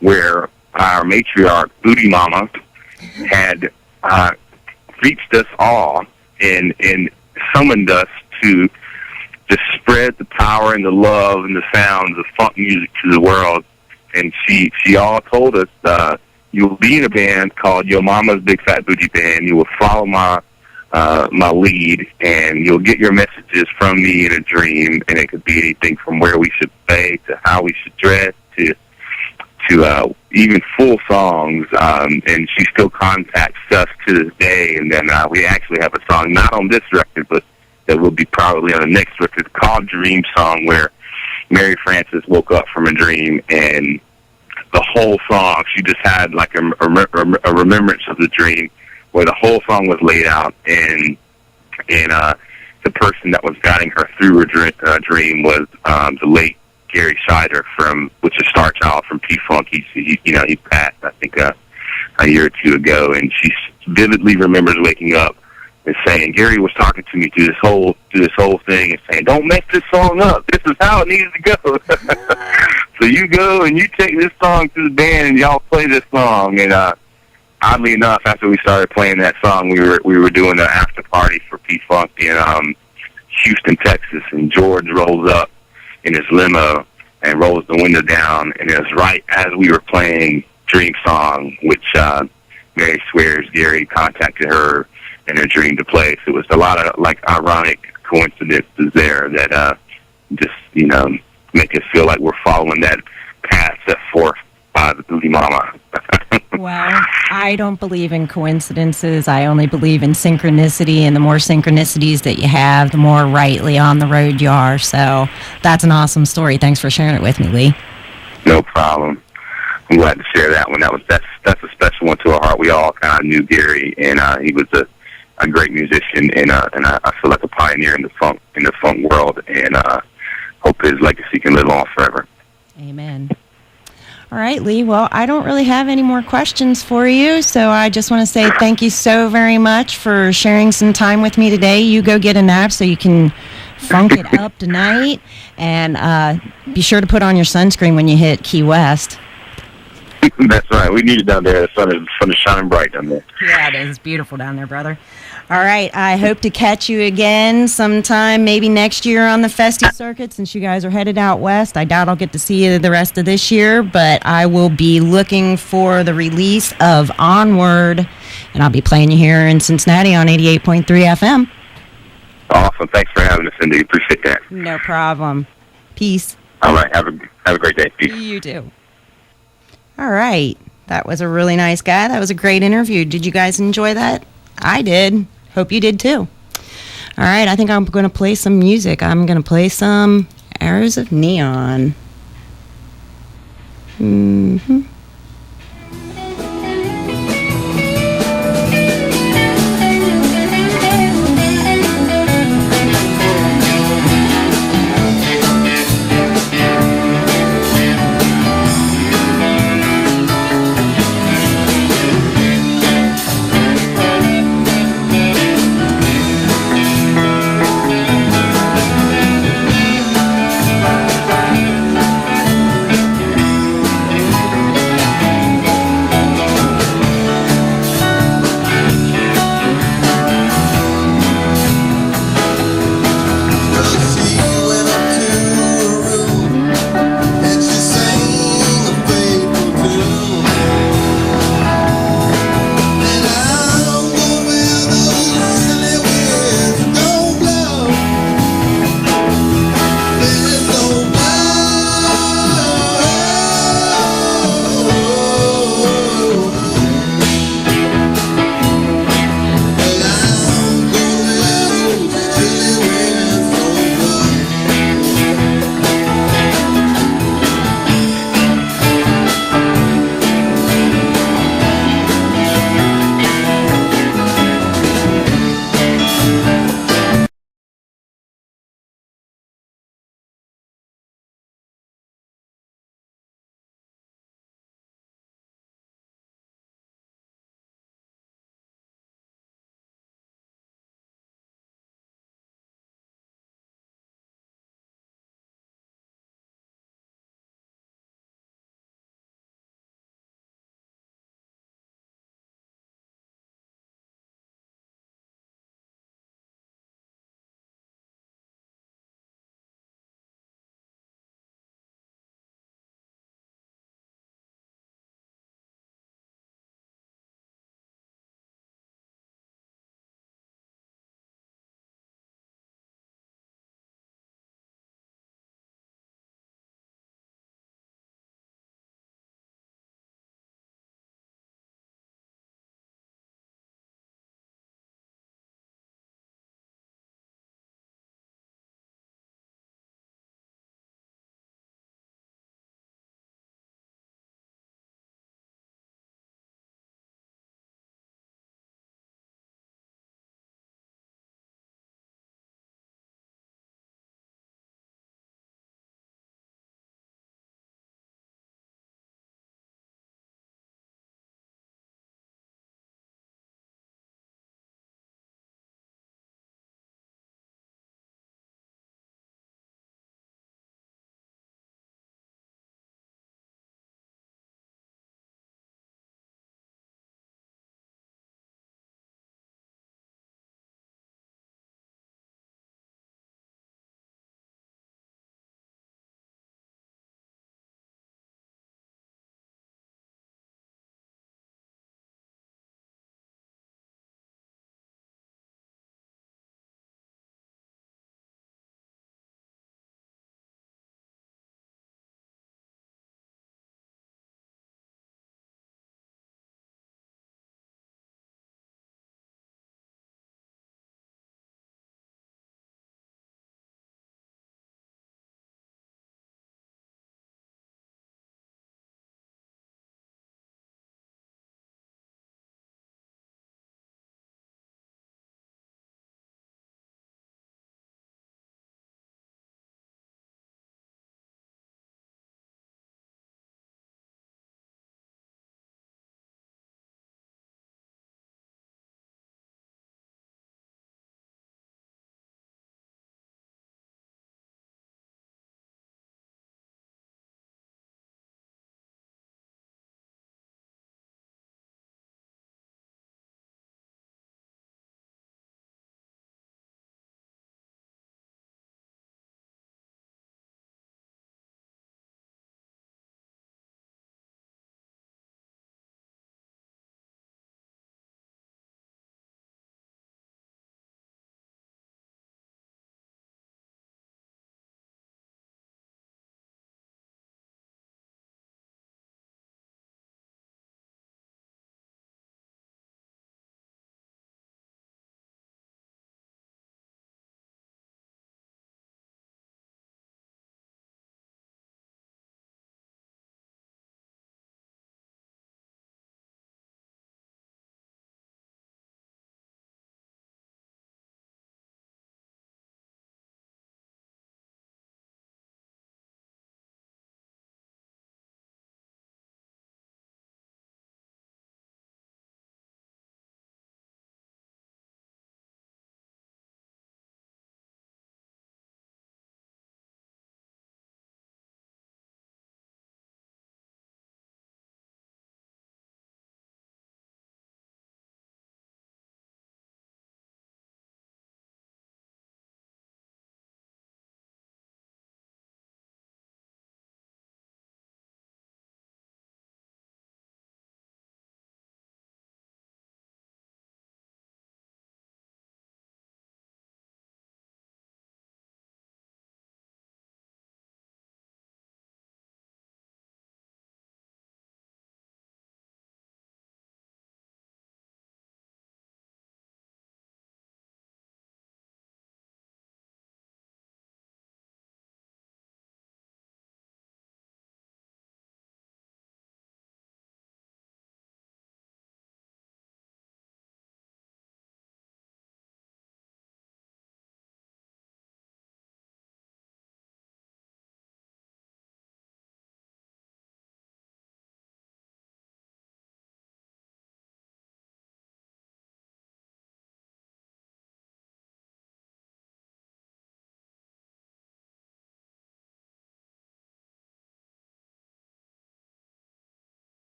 Speaker 12: where our matriarch, Booty Mama, had reached us all and summoned us to spread the power and the love and the sounds of funk music to the world. And she all told us, you'll be in a band called Yo Mama's Big Fat Booty Band. You will follow my lead, and you'll get your messages from me in a dream. And it could be anything from where we should play to how we should dress to even full songs. And she still contacts us to this day. And then we actually have a song, not on this record, but that will be probably on the next record, called Dream Song, where Mary Frances woke up from a dream, and the whole song, she just had like a remembrance of the dream, where the whole song was laid out, and the person that was guiding her through her dream was the late Gary Scheider which is Star Child from P-Funk. He passed, I think, a year or two ago, and she vividly remembers waking up and saying, Gary was talking to me through this whole thing and saying, don't mess this song up. This is how it needs to go. So you go and you take this song to the band and y'all play this song. And oddly enough, after we started playing that song, we were doing an after party for P-Funk in Houston, Texas, and George rolls up in his limo and rolls the window down, and it was right as we were playing Dream Song, which Mary swears Gary contacted her in her dream to play. So it was a lot of ironic coincidences there that just make us feel like we're following that path set forth by the Booty Mama.
Speaker 3: Well, I don't believe in coincidences. I only believe in synchronicity, and the more synchronicities that you have, the more rightly on the road you are. So that's an awesome story. Thanks for sharing it with me, Lee.
Speaker 12: No problem. I'm glad to share that one. That's a special one to our heart. We all kind of knew Gary, and he was a great musician, and I feel like a pioneer in the funk world, and hope his legacy can live on forever.
Speaker 3: Amen. All right, Lee. Well, I don't really have any more questions for you, so I just want to say thank you so very much for sharing some time with me today. You go get a nap so you can funk it up tonight, and be sure to put on your sunscreen when you hit Key West.
Speaker 12: That's right. We need it down there. The sun is shining bright down there.
Speaker 3: Yeah, it is. It's beautiful down there, brother. All right. I hope to catch you again sometime, maybe next year on the Festy circuit, since you guys are headed out west. I doubt I'll get to see you the rest of this year, but I will be looking for the release of Onward, and I'll be playing you here in Cincinnati on 88.3 FM.
Speaker 12: Awesome. Thanks for having us, Cindy. Appreciate that.
Speaker 3: No problem. Peace.
Speaker 12: All right. Have a great day. Peace.
Speaker 3: You too. All right. That was a really nice guy. That was a great interview. Did you guys enjoy that? I did. Hope you did too. All right. I think I'm going to play some music. I'm going to play some Arrows of Neon. Mm-hmm.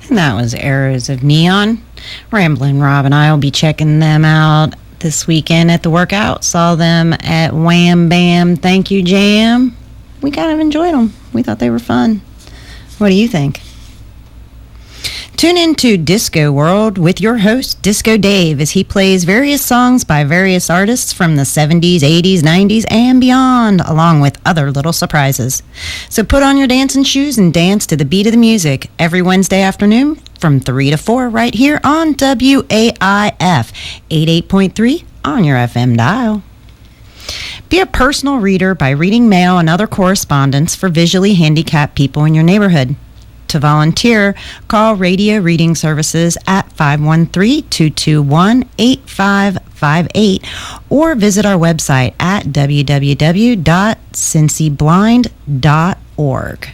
Speaker 3: And that was Arrows of Neon. Ramblin' Rob and I will be checking them out this weekend at the workout. Saw them at Wham Bam Thank You Jam. We kind of enjoyed them. We thought they were fun. What do you think? Tune into Disco World with your host, Disco Dave, as he plays various songs by various artists from the 70s, 80s, 90s, and beyond, along with other little surprises. So put on your dancing shoes and dance to the beat of the music every Wednesday afternoon from 3 to 4 right here on WAIF 88.3 on your FM dial. Be a personal reader by reading mail and other correspondence for visually handicapped people in your neighborhood. To volunteer, call Radio Reading Services at 513-221-8558 or visit our website at www.cincyblind.org.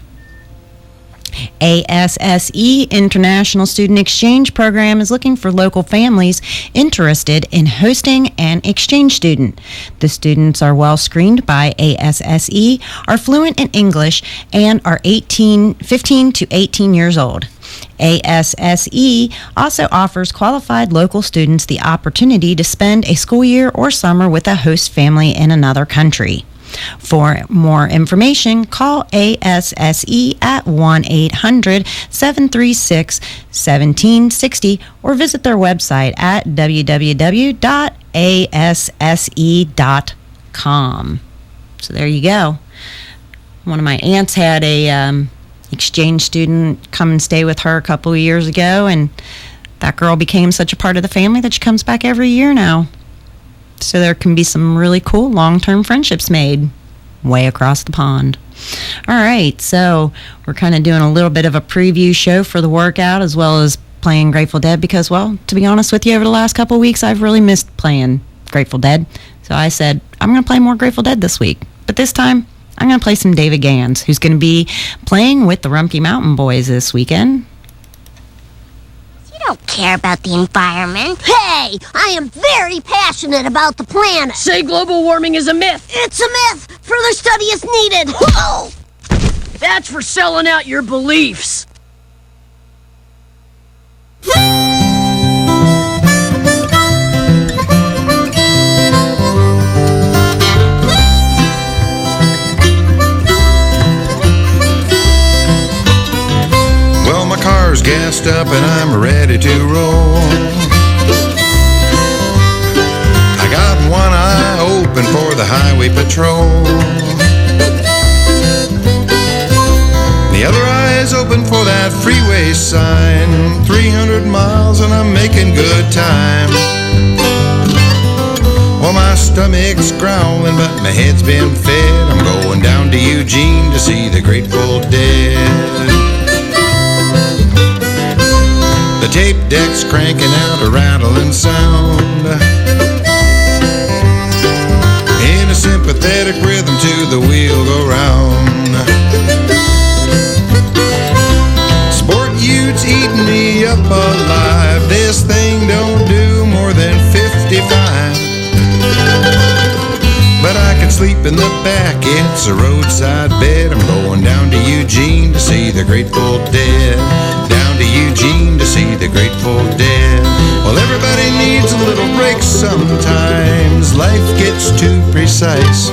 Speaker 3: ASSE International Student Exchange Program is looking for local families interested in hosting an exchange student. The students are well screened by ASSE, are fluent in English, and are 15 to 18 years old. ASSE also offers qualified local students the opportunity to spend a school year or summer with a host family in another country. For more information, call ASSE at 1-800-736-1760 or visit their website at www.asse.com. So there you go. One of my aunts had a exchange student come and stay with her a couple of years ago, and that girl became such a part of the family that she comes back every year now. So there can be some really cool long-term friendships made way across the pond. All right, so we're kind of doing a little bit of a preview show for the workout as well as playing Grateful Dead because, well, to be honest with you, over the last couple of weeks, I've really missed playing Grateful Dead. So I said, I'm going to play more Grateful Dead this week. But this time, I'm going to play some David Gans, who's going to be playing with the Rumpke Mountain Boys this weekend.
Speaker 13: You don't care about the environment. Hey, I am very passionate about the planet.
Speaker 14: Say global warming is a myth.
Speaker 13: It's a myth. Further study is needed. Whoa!
Speaker 14: That's for selling out your beliefs.
Speaker 15: Well, my car's gassed up and I'm ready to roll. I got one eye open for the highway patrol. The other eye is open for that freeway sign. 300 miles and I'm making good time. Well, my stomach's growling but my head's been fed. I'm going down to Eugene to see the Grateful Dead. The tape deck's cranking out a rattling sound in a sympathetic rhythm to the wheel go round. Sport Utes eating me up alive. This thing don't do more than 55. But I can sleep in the back, it's a roadside bed. I'm going down to Eugene to see the Grateful Dead. Down to Eugene to see the Grateful Dead. Well, everybody needs a little break sometimes. Life gets too precise.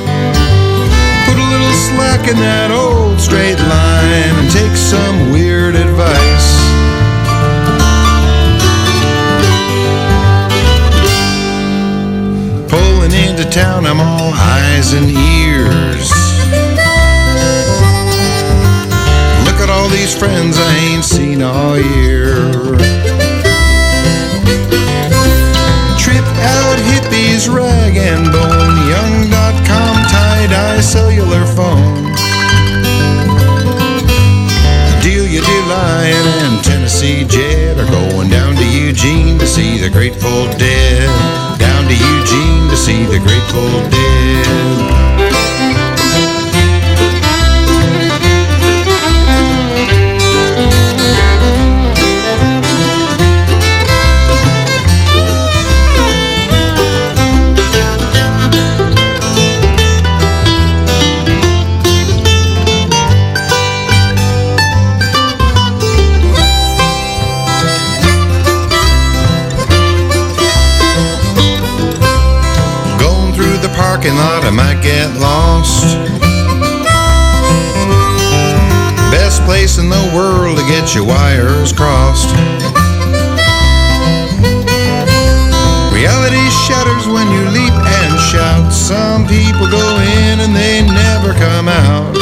Speaker 15: Put a little slack in that old straight line and take some weird advice. Pulling into town, I'm all eyes and ears. Look at all these friends I ain't seen all year. Trip out hippies, rag and bone, young.com, tie-dye, cellular phone. Delia DeLion and Tennessee Jet are going down to Eugene to see the Grateful Dead. Down to Eugene to see the Grateful Dead. Parking lot, I might get lost. Best place in the world to get your wires crossed. Reality shatters when you leap and shout. Some people go in and they never come out.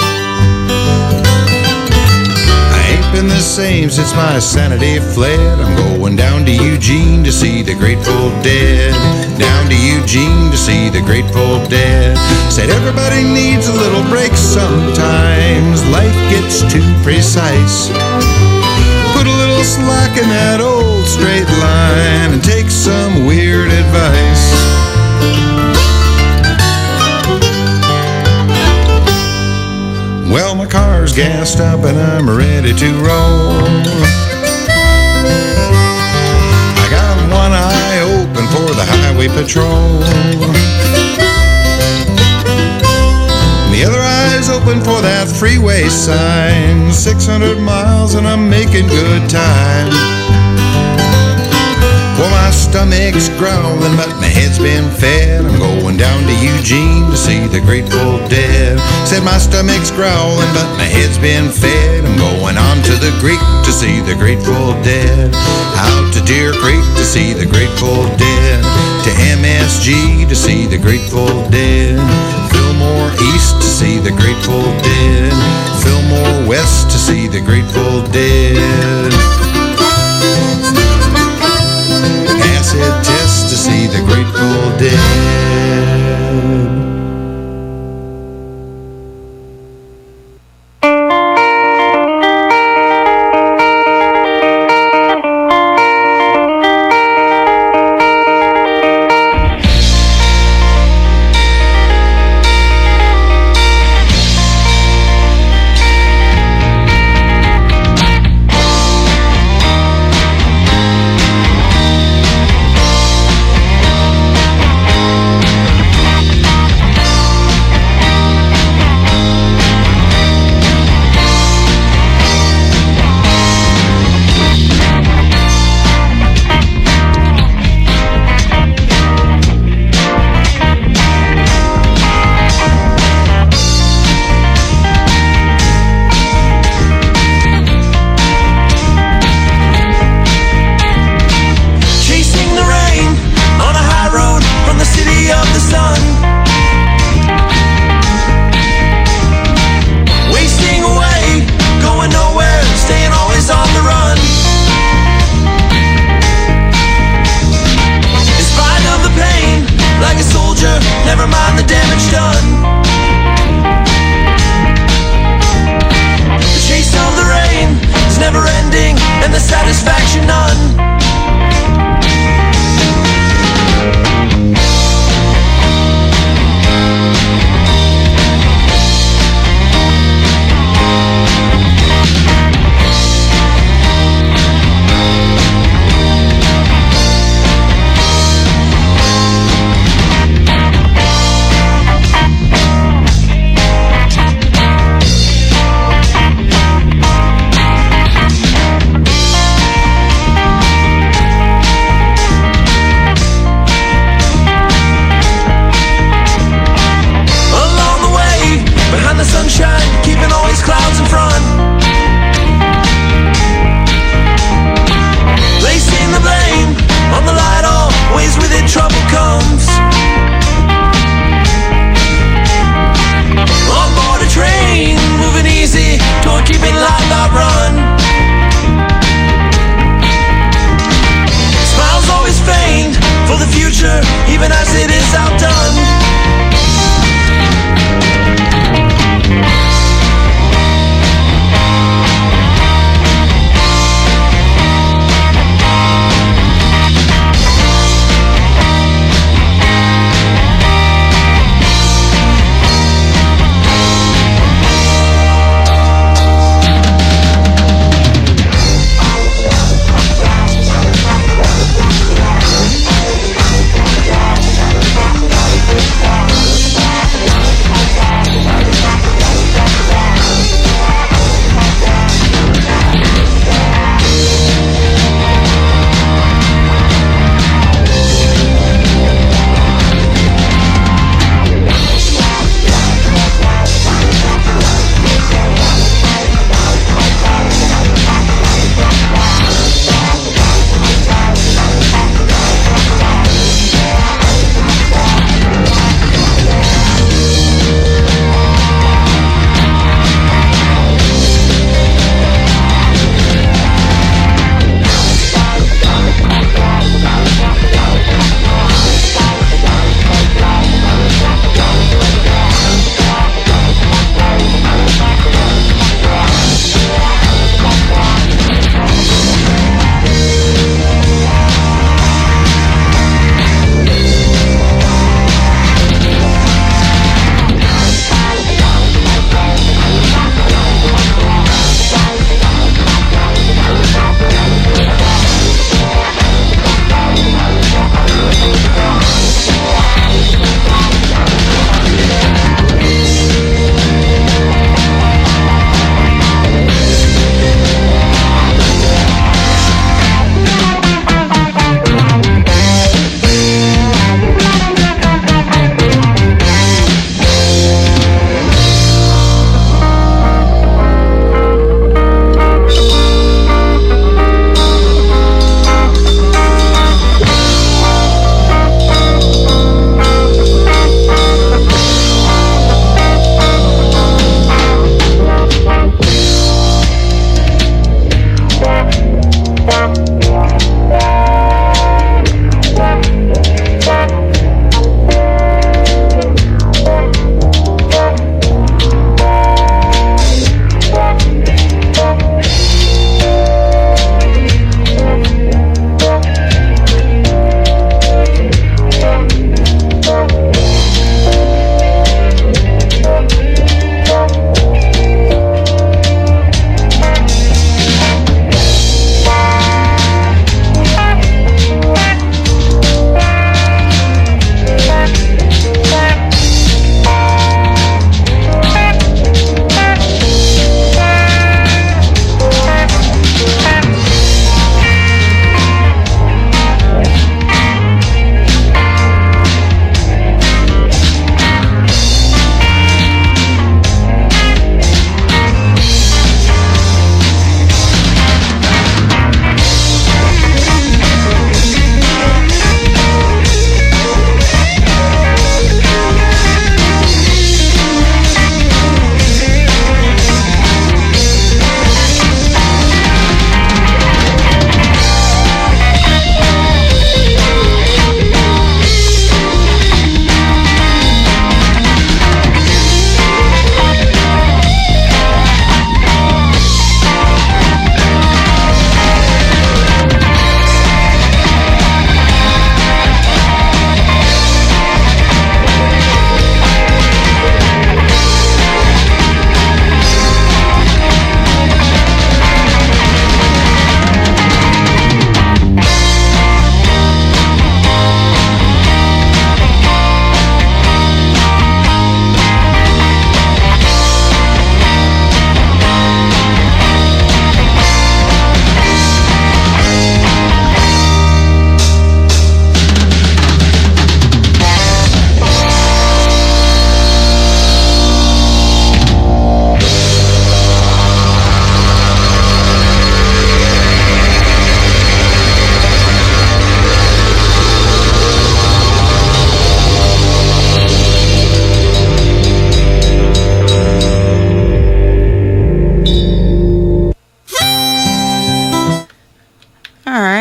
Speaker 15: I ain't been the same since my sanity fled. I'm going down to Eugene to see the Grateful Dead. Down to Eugene to see the Grateful Dead. Said everybody needs a little break sometimes. Life gets too precise. Put a little slack in that old straight line and take some weird advice. Well, my car's gas stop and I'm ready to roll. I got one eye open for the highway patrol. The other eye's open for that freeway sign. 600 miles and I'm making good time. Well, my stomach's growling, but my head's been fed. I'm going down to Eugene to see the Grateful Dead. Said my stomach's growling, but my head's been fed. I'm going on to the Creek to see the Grateful Dead. Out to Deer Creek to see the Grateful Dead. To MSG to see the Grateful Dead. Fillmore East to see the Grateful Dead. Fillmore West to see the Grateful Dead. Acid test to see the Grateful Dead.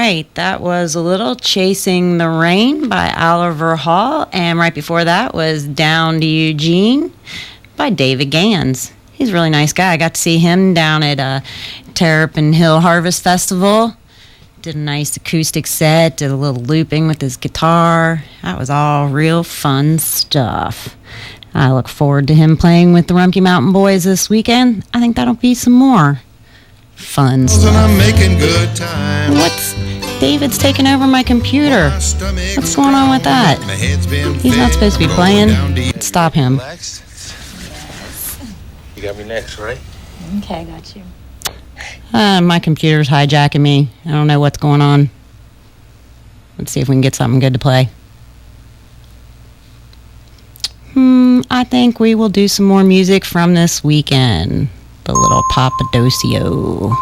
Speaker 3: right, that was a little Chasing the Rain by Oliver Hall, and right before that was Down to Eugene by David Gans. He's a really nice guy. I got to see him down at Terrapin Hill Harvest Festival. Did a nice acoustic set, did a little looping with his guitar. That was all real fun stuff. I look forward to him playing with the Rumpke Mountain Boys this weekend. I think that'll be some more fun stuff.
Speaker 15: I'm making good time.
Speaker 3: David's taking over my computer. What's going on with that? He's not supposed to be playing. Let's stop him.
Speaker 16: You got me next, right?
Speaker 17: Okay, I got you.
Speaker 3: My computer's hijacking me. I don't know what's going on. Let's see if we can get something good to play. I think we will do some more music from this weekend. The little Papadosio.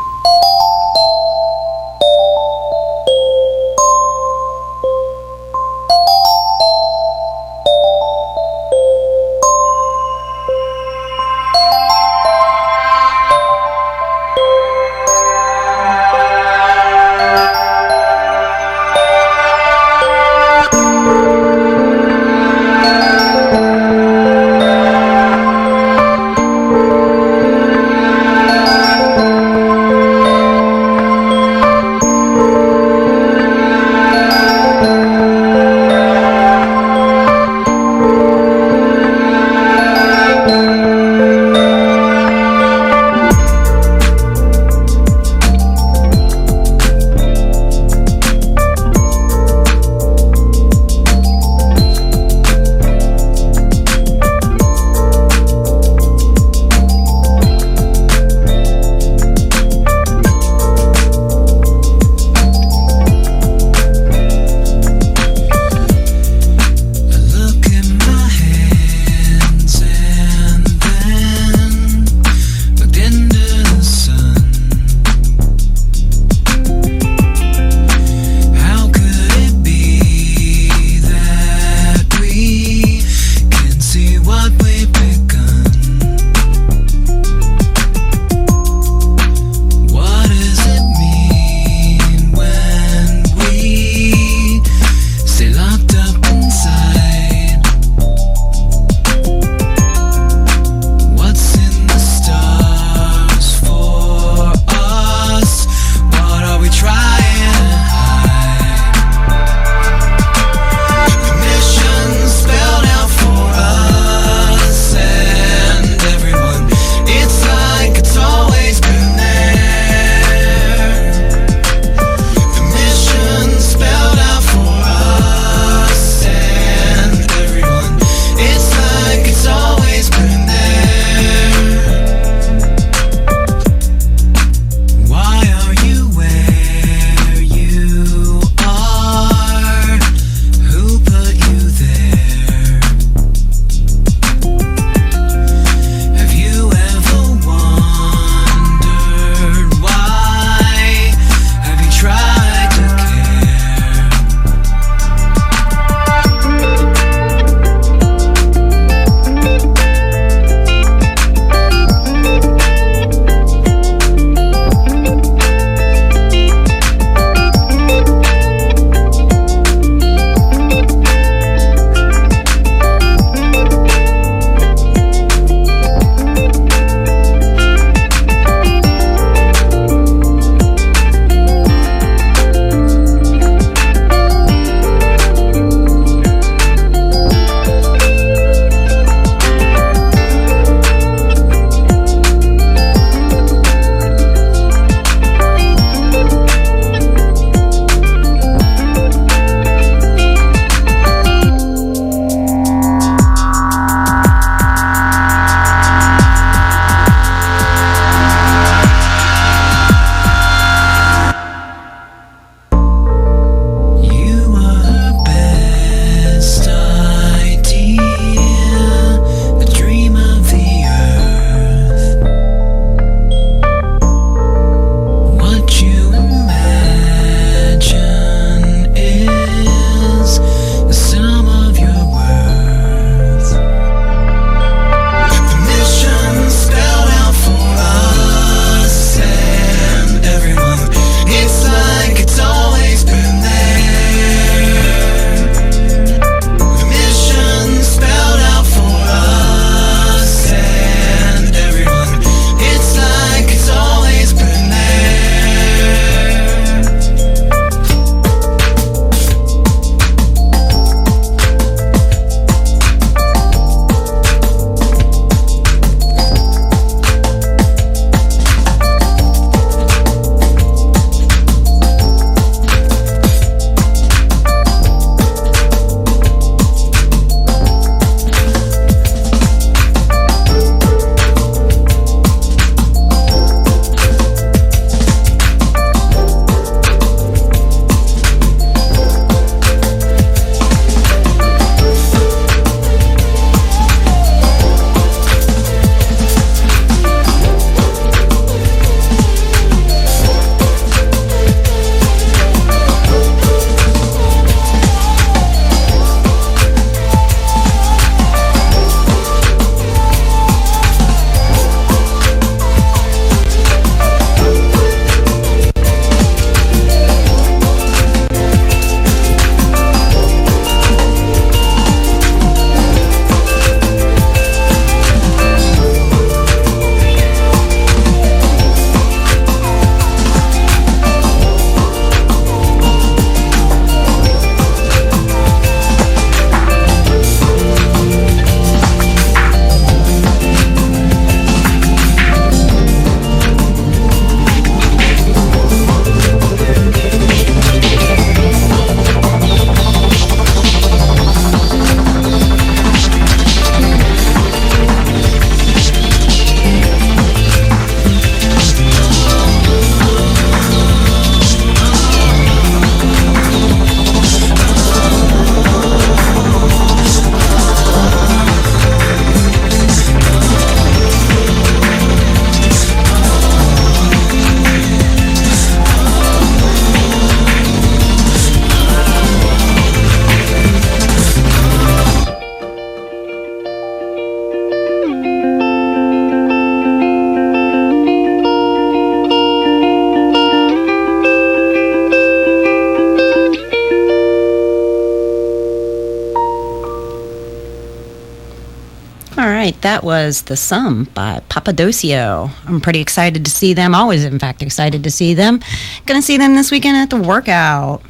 Speaker 3: that was The Sum by Papadosio. I'm pretty excited to see them. Always, in fact, excited to see them. Gonna see them this weekend at the workout.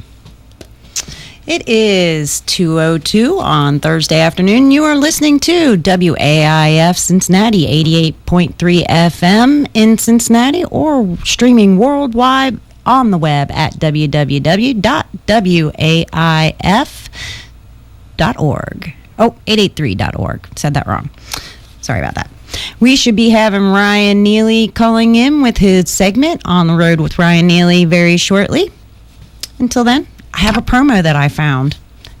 Speaker 3: It is 2:02 on Thursday afternoon. You are listening to WAIF Cincinnati, 88.3 FM in Cincinnati, or streaming worldwide on the web at www.waif.org. Oh, 883.org. Said that wrong. Sorry about that. We should be having Ryan Neeley calling in with his segment On the Road with Ryan Neeley very shortly. Until then, I have a promo that I found.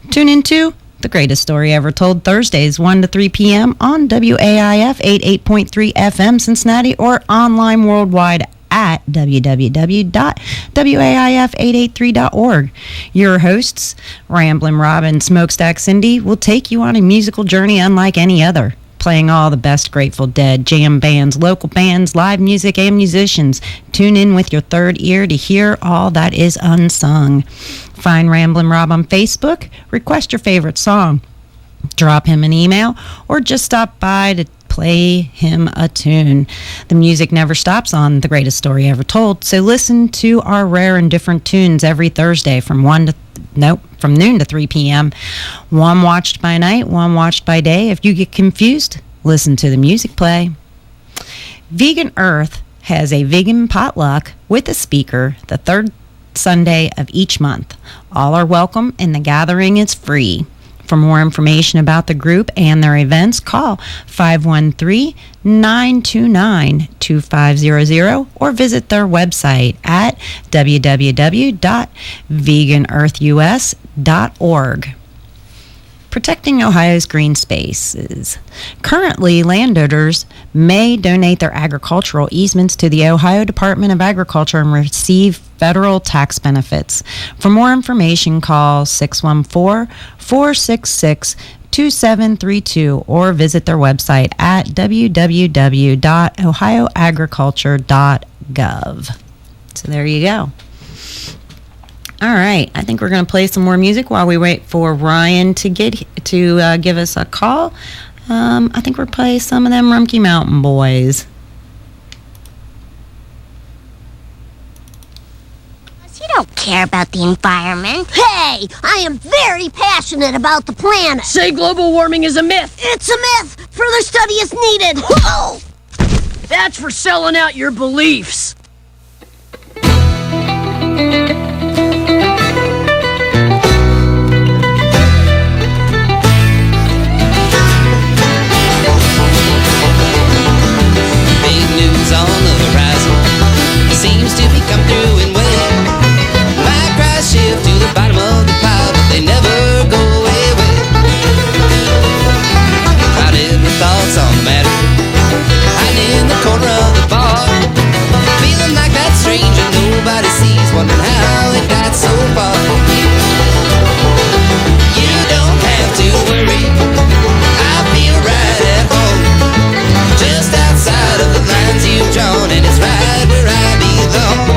Speaker 3: Tune into The Greatest Story Ever Told, Thursdays 1 to 3 p.m. on WAIF 88.3 FM Cincinnati, or online worldwide at www.waif883.org. Your hosts, Ramblin' Rob and Smokestack Cindy, will take you on a musical journey unlike any other, playing all the best Grateful Dead, jam bands, local bands, live music, and musicians. Tune in with your third ear to hear all that is unsung. Find Ramblin' Rob on Facebook, request your favorite song, drop him an email, or just stop by to play him a tune. The music never stops on The Greatest Story Ever Told, so listen to our rare and different tunes every Thursday from noon to 3 p.m. One watched by night, one watched by day. If you get confused, listen to the music play. Vegan Earth has a vegan potluck with a speaker the third Sunday of each month. All are welcome, and the gathering is free. For more information about the group and their events, call 513-929-2500 or visit their website at www.veganearthus.org. Protecting Ohio's green spaces. Currently, landowners may donate their agricultural easements to the Ohio Department of Agriculture and receive federal tax benefits. For more information, call 614-466-2732 or visit their website at www.ohioagriculture.gov. So there you go. All right, I think we're going to play some more music while we wait for Ryan to give us a call. I think we'll play some of them Rumpke Mountain Boys.
Speaker 13: You don't care about the environment. Hey, I am very passionate about the planet.
Speaker 14: Say global warming is a myth.
Speaker 13: It's a myth. Further study is needed. Whoa!
Speaker 14: That's for selling out your beliefs.
Speaker 16: On the horizon seems to be come through and well. My cries shift to the bottom of the pile, but they never go away well. Clouded with thoughts on the matter, hiding in the corner of the bar, feeling like that stranger nobody sees, wondering how it got so far. You don't have to worry, I feel right at home, just outside of the lines you've drawn, and it's right where I belong,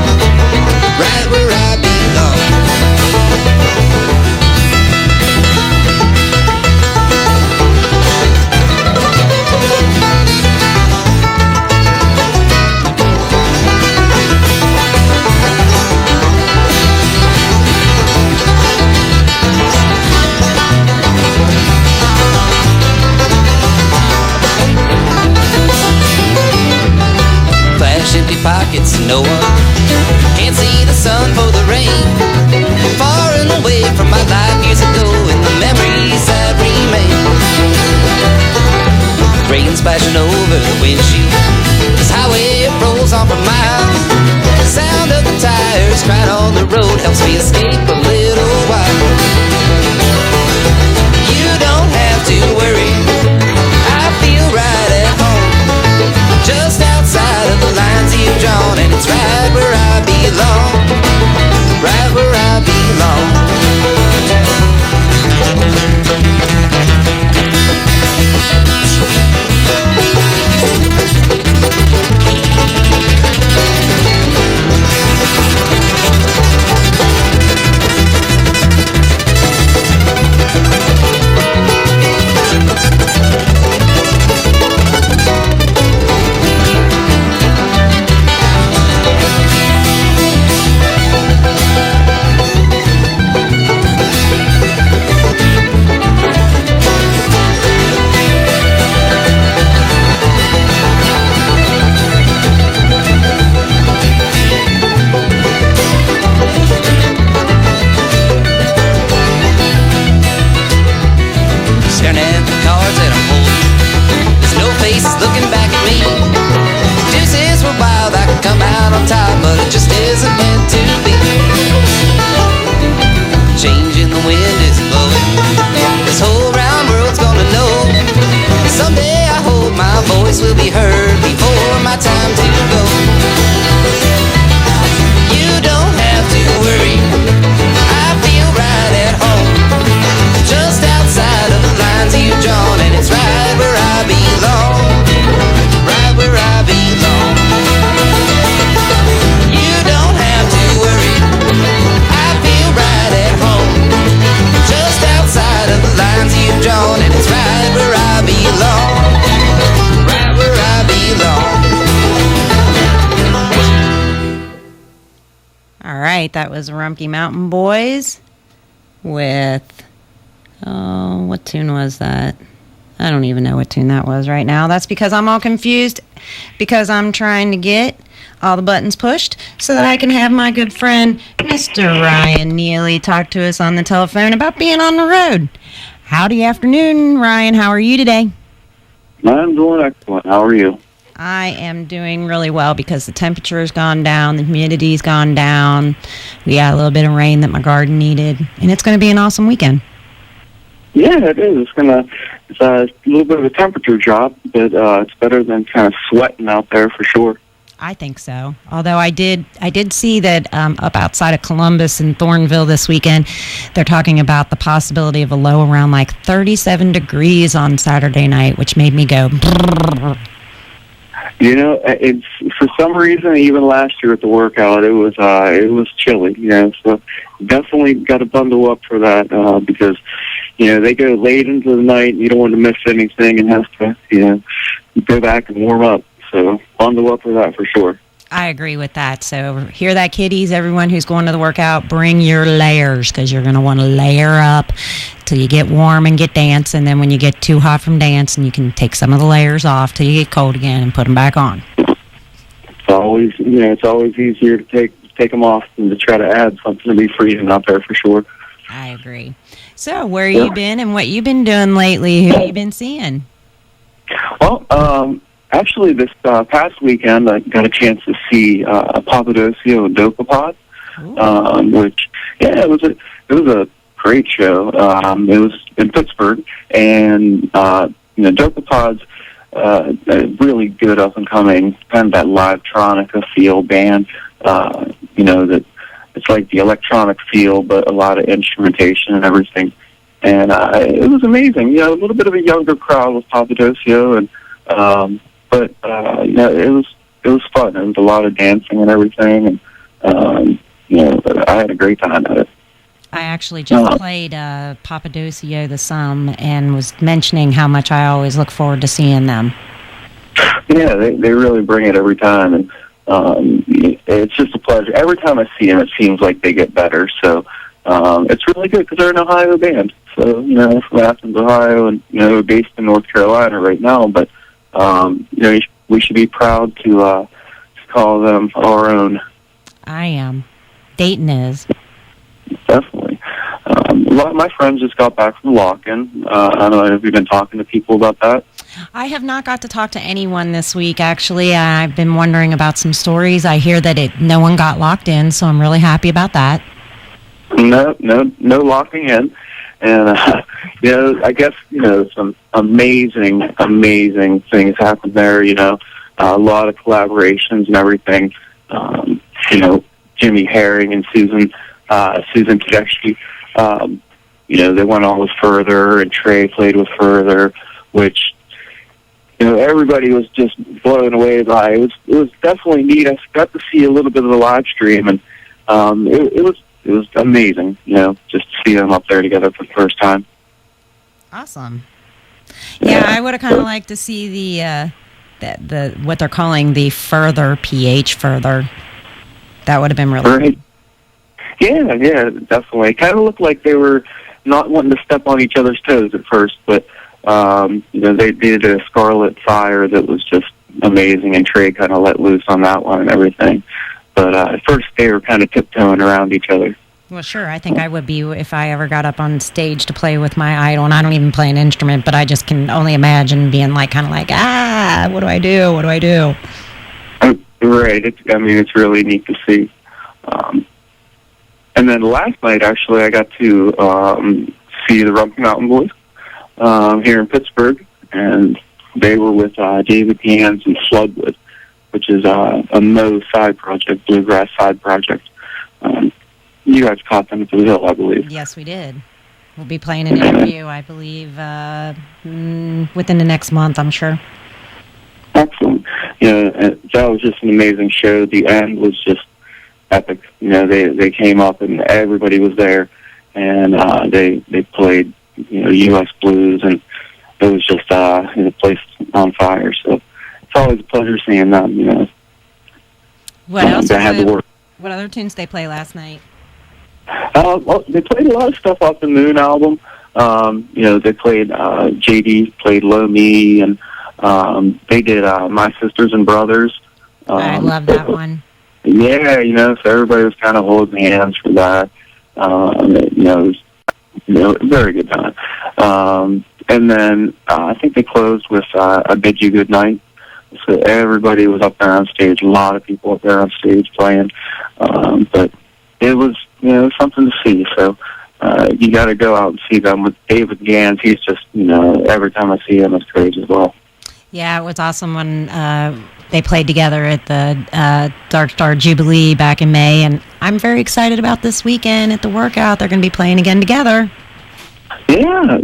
Speaker 16: right where I belong. Empty pockets, no one can't see the sun for the rain. Far and away from my life years ago, and the memories that remain. Rain splashing over the windshield, this highway it rolls on for miles. The sound of the tires crying on the road helps me escape a little while. You don't have to worry, I feel right at home, just outside of the lines you've drawn, and it's right where I belong, right where I belong.
Speaker 3: right. That was Rumpke Mountain Boys with, what tune was that? I don't even know what tune that was right now. That's because I'm all confused because I'm trying to get all the buttons pushed so that I can have my good friend, Mr. Ryan Neeley, talk to us on the telephone about being on the road. Howdy afternoon, Ryan. How are you today?
Speaker 17: I'm doing excellent. How are you?
Speaker 3: I am doing really well because the temperature has gone down, the humidity's gone down. We got a little bit of rain that my garden needed, and it's going to be an awesome weekend.
Speaker 17: Yeah, it is. It's a little bit of a temperature drop, but it's better than kind of sweating out there for sure.
Speaker 3: I think so. Although I did see that up outside of Columbus and Thornville this weekend, they're talking about the possibility of a low around like 37 degrees on Saturday night, which made me go.
Speaker 17: You know, it's for some reason, even last year at the workout, it was chilly. You know, so definitely got to bundle up for that because you know they go late into the night. And you don't want to miss anything and have to go back and warm up. So bundle up for that for sure.
Speaker 3: I agree with that. So hear that, kiddies? Everyone who's going to the workout, bring your layers because you're going to want to layer up till you get warm and get dancing. Then when you get too hot from dancing, you can take some of the layers off till you get cold again and put them back on.
Speaker 17: It's always easier to take them off than to try to add something to be freezing out there for sure.
Speaker 3: I agree. So where you been and what you been doing lately? Who you been seeing?
Speaker 17: Well, actually, this past weekend, I got a chance to see Papadosio and Dopapod, which it was a great show. It was in Pittsburgh, and Dopapod's a really good up and coming kind of that live-tronica feel band. That it's like the electronic feel, but a lot of instrumentation and everything. And it was amazing. A little bit of a younger crowd with Papadosio, and But it was fun. There was a lot of dancing and everything, and I had a great time at it.
Speaker 3: I actually just played Papadosio the Sum and was mentioning how much I always look forward to seeing them.
Speaker 17: Yeah, they really bring it every time, and it's just a pleasure. Every time I see them, it seems like they get better. So it's really good because they're an Ohio band. So from Athens, Ohio, and they're based in North Carolina right now, but. We should be proud to call them our own.
Speaker 3: I am. Dayton is.
Speaker 17: Definitely. A lot of my friends just got back from lock-in. I don't know if you've been talking to people about that.
Speaker 3: I have not got to talk to anyone this week, actually. I've been wondering about some stories. I hear that no one got locked in, so I'm really happy about that.
Speaker 17: No locking in. And, I guess, some amazing things happened there, a lot of collaborations and everything. Jimmy Herring and Susan Tedeschi, they went on with Further, and Trey played with Further, which, everybody was just blown away by. It was definitely neat. I got to see a little bit of the live stream, and it was amazing, just to see them up there together for the first time.
Speaker 3: Awesome. Yeah, I would have kind of liked to see the what they're calling the Further PH Further. That would have been really
Speaker 17: great. Yeah, definitely. Kind of looked like they were not wanting to step on each other's toes at first, but they did a Scarlet Fire that was just amazing, and Trey kind of let loose on that one and everything. But at first, they were kind of tiptoeing around each other.
Speaker 3: Well, sure. I think I would be if I ever got up on stage to play with my idol. And I don't even play an instrument, but I just can only imagine being what do I do? What do I do?
Speaker 17: Right. It's really neat to see. And then last night, actually, I got to see the Rumpke Mountain Boys here in Pittsburgh. And they were with David Gans and Floodwood, which is a Mo side project, bluegrass side project. You guys caught them at the Hill, I believe.
Speaker 3: Yes, we did. We'll be playing an interview, I believe, within the next month, I'm sure.
Speaker 17: Excellent. That was just an amazing show. The end was just epic. They came up and everybody was there, and they played U.S. blues, and it was just the place on fire. So it's always a pleasure seeing them.
Speaker 3: What else? What other tunes they play last night?
Speaker 17: Well, they played a lot of stuff off the Moon album. They played JD played Low Me, and they did My Sisters and Brothers.
Speaker 3: I love that one.
Speaker 17: Yeah, so everybody was kind of holding hands for that. It was very good time. And then I think they closed with I Bid You Good Night. So everybody was up there on stage, a lot of people up there on stage playing. But it was, something to see. So you got to go out and see them. With David Gans, he's just, every time I see him, it's great as well.
Speaker 3: Yeah, it was awesome when they played together at the Dark Star Jubilee back in May, and I'm very excited about this weekend at the workout. They're going to be playing again together.
Speaker 17: Yeah.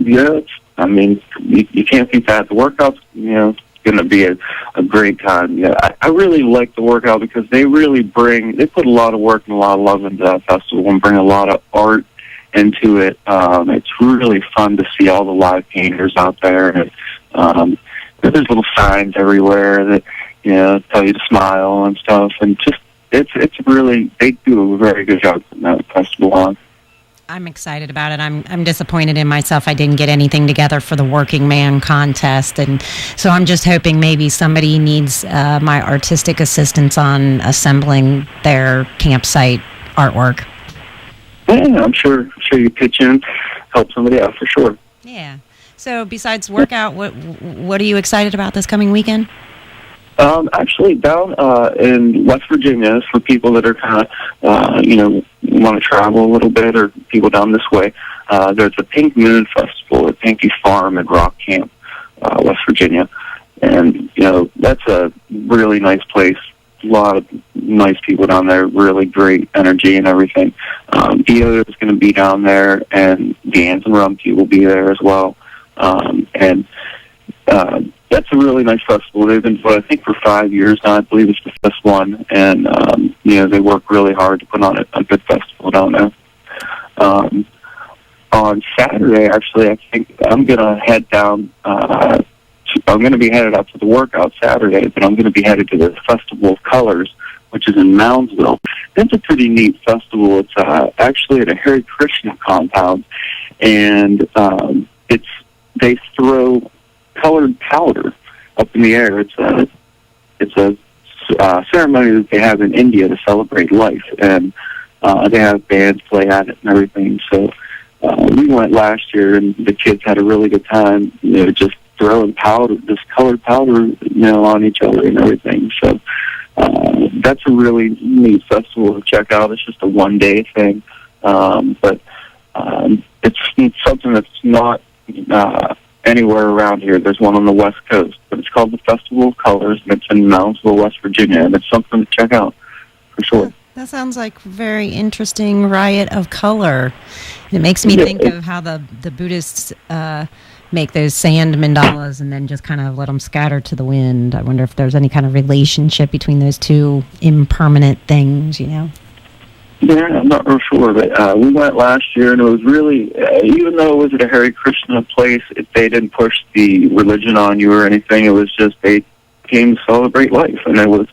Speaker 17: I mean, you can't beat that. The workout's, going to be a great time. Yeah, I really like the workout because they really they put a lot of work and a lot of love into that festival and bring a lot of art into it. It's really fun to see all the live painters out there, and there's little signs everywhere that tell you to smile and stuff, and just it's really, they do a very good job putting that festival on.
Speaker 3: I'm excited about it. I'm disappointed in myself. I didn't get anything together for the Working Man contest, and so I'm just hoping maybe somebody needs my artistic assistance on assembling their campsite artwork.
Speaker 17: Yeah, I'm sure you pitch in, help somebody out for sure.
Speaker 3: Yeah. So besides workout, what are you excited about this coming weekend?
Speaker 17: Actually, down in West Virginia, for people that are kind of, want to travel a little bit, or people down this way, there's a Pink Moon Festival at Pinky Farm at Rock Camp, West Virginia. And, that's a really nice place. A lot of nice people down there, really great energy and everything. Dio is going to be down there, and Gans and Rumpke will be there as well. That's a really nice festival. They've been, I think, for 5 years now. I believe it's the fifth one, and they work really hard to put on a good festival down there. On Saturday, actually, I think I'm gonna head down. I'm gonna be headed up to the workout Saturday, but I'm gonna be headed to the Festival of Colors, which is in Moundsville. It's a pretty neat festival. It's actually at a Hare Krishna compound, and they throw colored powder up in the air. It's a ceremony that they have in India to celebrate life, and they have bands play at it and everything. So we went last year, and the kids had a really good time. Just throwing powder, this colored powder, on each other and everything. So that's a really neat festival to check out. It's just a one-day thing, but it's something that's not anywhere around here. There's one on the West Coast, but it's called the Festival of Colors, and it's in Moundsville, West Virginia, and it's something to check out for sure.
Speaker 3: That sounds like a very interesting riot of color. It makes me think of how the Buddhists make those sand mandalas and then just kind of let them scatter to the wind. I wonder if there's any kind of relationship between those two impermanent things, Yeah,
Speaker 17: I'm not real sure, but we went last year, and it was really, even though it was at a Hare Krishna place, they didn't push the religion on you or anything. It was just they came to celebrate life, and it was,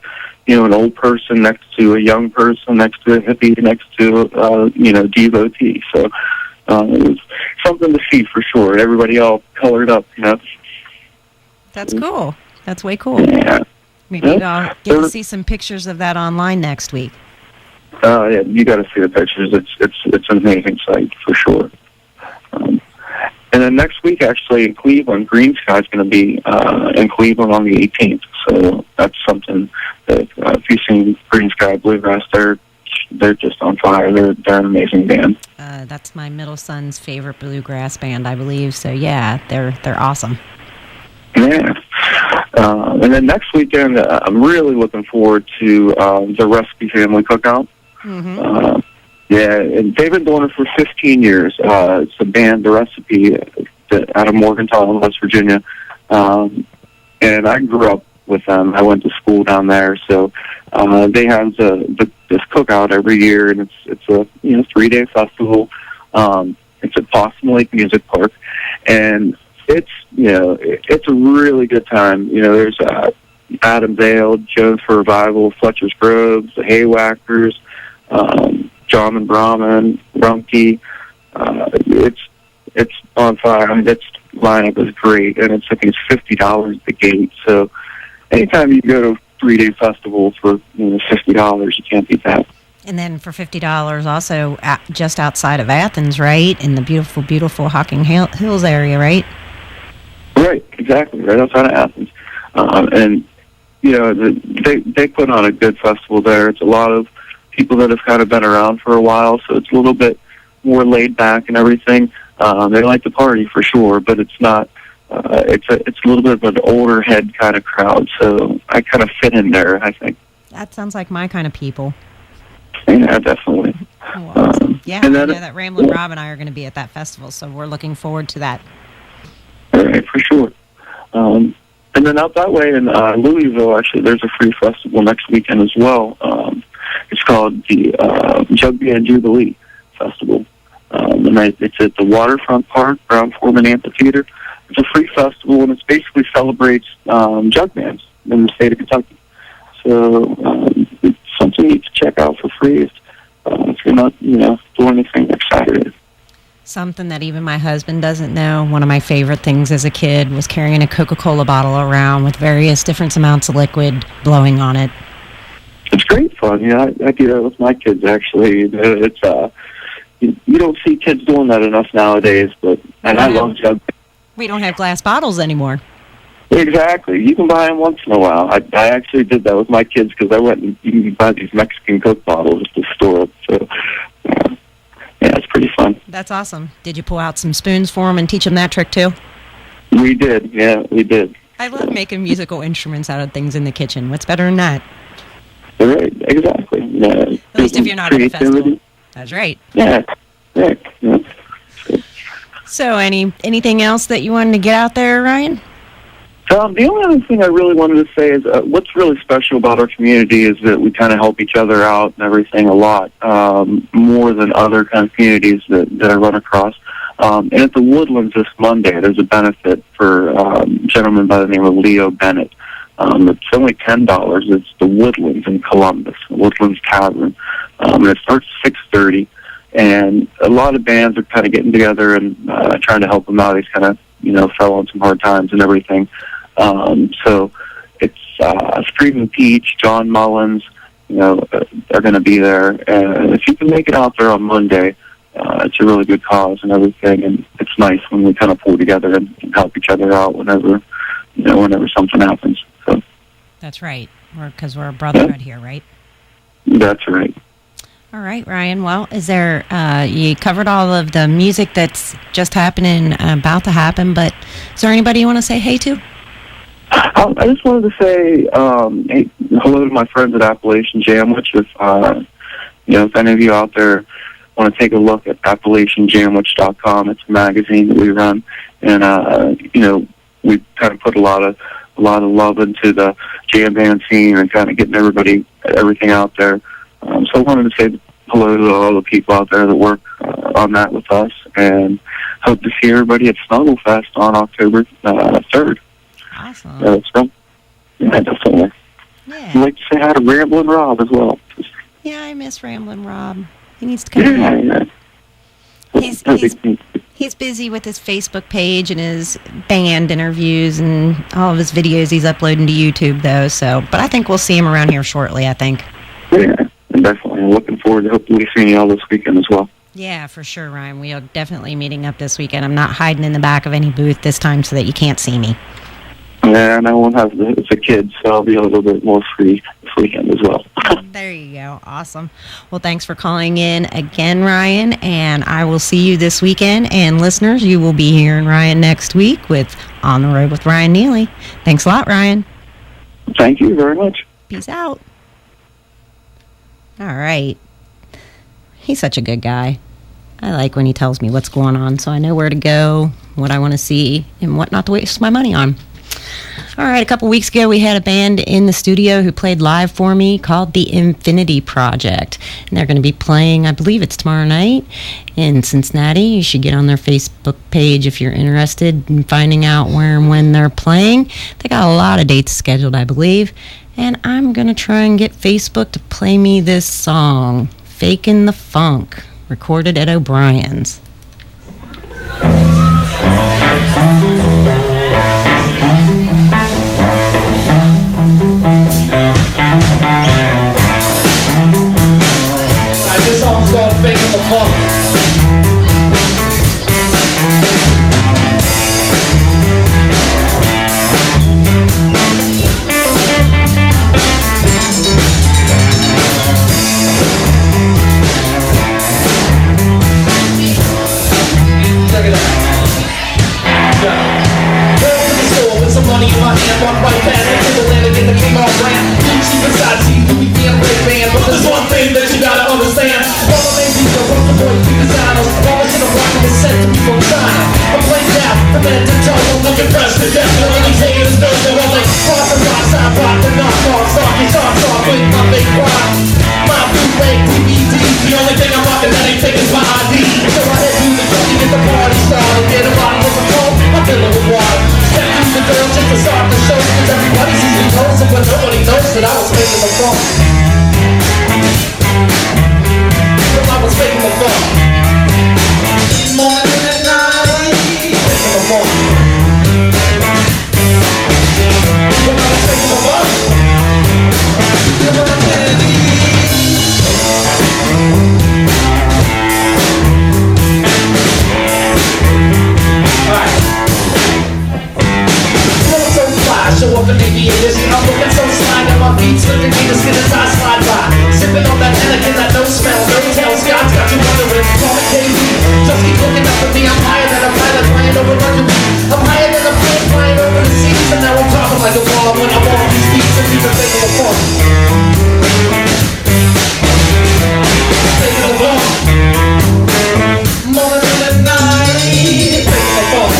Speaker 17: an old person next to a young person, next to a hippie, next to devotee. So it was something to see for sure. Everybody all colored up,
Speaker 3: That's cool. That's way cool.
Speaker 17: Yeah.
Speaker 3: Maybe I'll get to see some pictures of that online next week.
Speaker 17: Yeah, you got to see the pictures. It's an amazing sight for sure. And then next week, actually, in Cleveland, Green Sky's going to be in Cleveland on the 18th. So that's something that if you've seen Green Sky Bluegrass, they're just on fire. They're an amazing band.
Speaker 3: That's my middle son's favorite bluegrass band, I believe. So yeah, they're awesome.
Speaker 17: Yeah. And then next weekend, I'm really looking forward to the Recipe Family Cookout.
Speaker 3: Mm-hmm.
Speaker 17: Yeah, and they've been doing it for 15 years. It's a band, The Recipe, out of Morgantown, West Virginia. And I grew up with them. I went to school down there, so they have this cookout every year, and it's a 3-day festival. It's at Possum Lake Music Park, and it's a really good time. There's Adam Vale, Jones for Revival, Fletcher's Groves, the Haywhackers. John and Brahman, Rumpke. It's on fire. I mean, that lineup is great, and I think it's $50 at the gate. So anytime you go to a 3-day festival for $50, you can't beat that.
Speaker 3: And then for $50 also just outside of Athens, right? In the beautiful, beautiful Hocking Hills area, right?
Speaker 17: Right, exactly, right outside of Athens. And, they put on a good festival there. It's a lot of people that have kind of been around for a while, so it's a little bit more laid back and everything. They like to party for sure, but it's not. It's a little bit of an older head kind of crowd, so I kind of fit in there, I think.
Speaker 3: That sounds like my kind of people.
Speaker 17: Yeah, definitely.
Speaker 3: Oh, awesome. Yeah, and that Ramblin' Rob and I are going to be at that festival, so we're looking forward to that.
Speaker 17: All right, for sure. And then out that way in Louisville, actually, there's a free festival next weekend as well. It's called the Jug Band Jubilee Festival. And it's at the Waterfront Park, Brown Foreman Amphitheater. It's a free festival, and it basically celebrates jug bands in the state of Kentucky. So it's something you can check out for free if you're not, doing anything next Saturday.
Speaker 3: Something that even my husband doesn't know. One of my favorite things as a kid was carrying a Coca-Cola bottle around with various different amounts of liquid blowing on it.
Speaker 17: It's great fun. Yeah, I do that with my kids, actually. It's you don't see kids doing that enough nowadays, and I love jug.
Speaker 3: We don't have glass bottles anymore.
Speaker 17: Exactly. You can buy them once in a while. I actually did that with my kids because I went and you can buy these Mexican Coke bottles at the store. So, yeah, it's pretty fun.
Speaker 3: That's awesome. Did you pull out some spoons for them and teach them that trick too?
Speaker 17: We did. Yeah, we did.
Speaker 3: I love making musical instruments out of things in the kitchen. What's better than that?
Speaker 17: Right. Exactly. Yeah.
Speaker 3: At least if you're not at a festival. That's right.
Speaker 17: Yeah. Right. Yeah.
Speaker 3: So, anything else that you wanted to get out there, Ryan?
Speaker 17: The only other thing I really wanted to say is what's really special about our community is that we kind of help each other out and everything a lot, more than other kind of communities that I run across. And at the Woodlands this Monday, there's a benefit for a gentleman by the name of Leo Bennett. It's only $10. It's the Woodlands in Columbus, the Woodlands Tavern. And it starts at 6:30. And a lot of bands are kind of getting together and trying to help him out. He's kind of, fell on some hard times and everything. So it's Screaming Peach, John Mullins, are going to be there. And if you can make it out there on Monday, it's a really good cause and everything. And it's nice when we kind of pull together and help each other out whenever something happens. So
Speaker 3: that's right. Because we're a brotherhood here, right?
Speaker 17: That's right.
Speaker 3: All right, Ryan. Well, is there, you covered all of the music that's just happening, about to happen, but is there anybody you want to say hey to?
Speaker 17: I just wanted to say hey, hello to my friends at Appalachian Jamwich. If any of you out there want to take a look at AppalachianJamwich.com, it's a magazine that we run, and we kind of put a lot of love into the jam band scene and kind of getting everything out there. So I wanted to say hello to all the people out there that work on that with us, and hope to see everybody at Snugglefest on October 3rd.
Speaker 3: Awesome.
Speaker 17: Yeah, definitely.
Speaker 3: Yeah.
Speaker 17: I'd like to say hi to Ramblin' Rob as well.
Speaker 3: Yeah, I miss Ramblin' Rob. He needs to come
Speaker 17: out.
Speaker 3: He's busy with his Facebook page and his band interviews and all of his videos he's uploading to YouTube, though. But I think we'll see him around here shortly, I think.
Speaker 17: Yeah, definitely. I'm looking forward to hopefully seeing you all this weekend as well.
Speaker 3: Yeah, for sure, Ryan. We are definitely meeting up this weekend. I'm not hiding in the back of any booth this time so that you can't see me.
Speaker 17: Yeah, and I won't have it's a kid, so I'll be a little bit more free this weekend as well.
Speaker 3: There you go. Awesome. Well, thanks for calling in again, Ryan, and I will see you this weekend. And listeners, you will be hearing Ryan next week with On the Road with Ryan Neeley. Thanks a lot, Ryan.
Speaker 17: Thank you very much.
Speaker 3: Peace out. All right. He's such a good guy. I like when he tells me what's going on, so I know where to go, what I want to see, and what not to waste my money on. All right, a couple weeks ago, we had a band in the studio who played live for me called The Infinity Project. And they're going to be playing, I believe it's tomorrow night, in Cincinnati. You should get on their Facebook page if you're interested in finding out where and when they're playing. They got a lot of dates scheduled, I believe. And I'm going to try and get Facebook to play me this song, Fakin the Funk, recorded at O'Brien's.
Speaker 18: This song's called Fakin the Funk. Check it out. Girl to the store with some money in my hand, walk right past me to the land and get the king off brand. Gucci, Versace, Louis V, and Ray-Ban. But there's one thing that you gotta understand. All the ladies are work the boy, big designers. All the shit I'm rocking is sent to me from China. I'm played out from head to toe, I'm looking fresh to death. None of these haters know that I'm like cross and rock, side rock, and knock off, stalking, talk with my big rock. My bootleg DVD, the only thing I'm rocking that ain't taking is my ID. So I head to the truck to get the party started. Get a bottle of coke, I fill it with water. Step through the door just to start the show, cause everybody sees me posing, but nobody knows that I was making the funk. Well, I was making the funk. Morning and night, making the funk. Well, I was making the funk. Well, I did it. Alright. So fly, show up in aviation. I'm looking so sly that my feet slipping me the skin as I slide by. Sipping on that elegant, that no smell, no tell. Scott's got you wondering, call it KD. Just keep looking up at me, I'm higher than a pilot flying over Mercury. I'm higher than a plane flying over the seas. And now I'm talking like a wall when I walk these beats and people taking the funk. Taking the funk. Morning and night, taking the funk.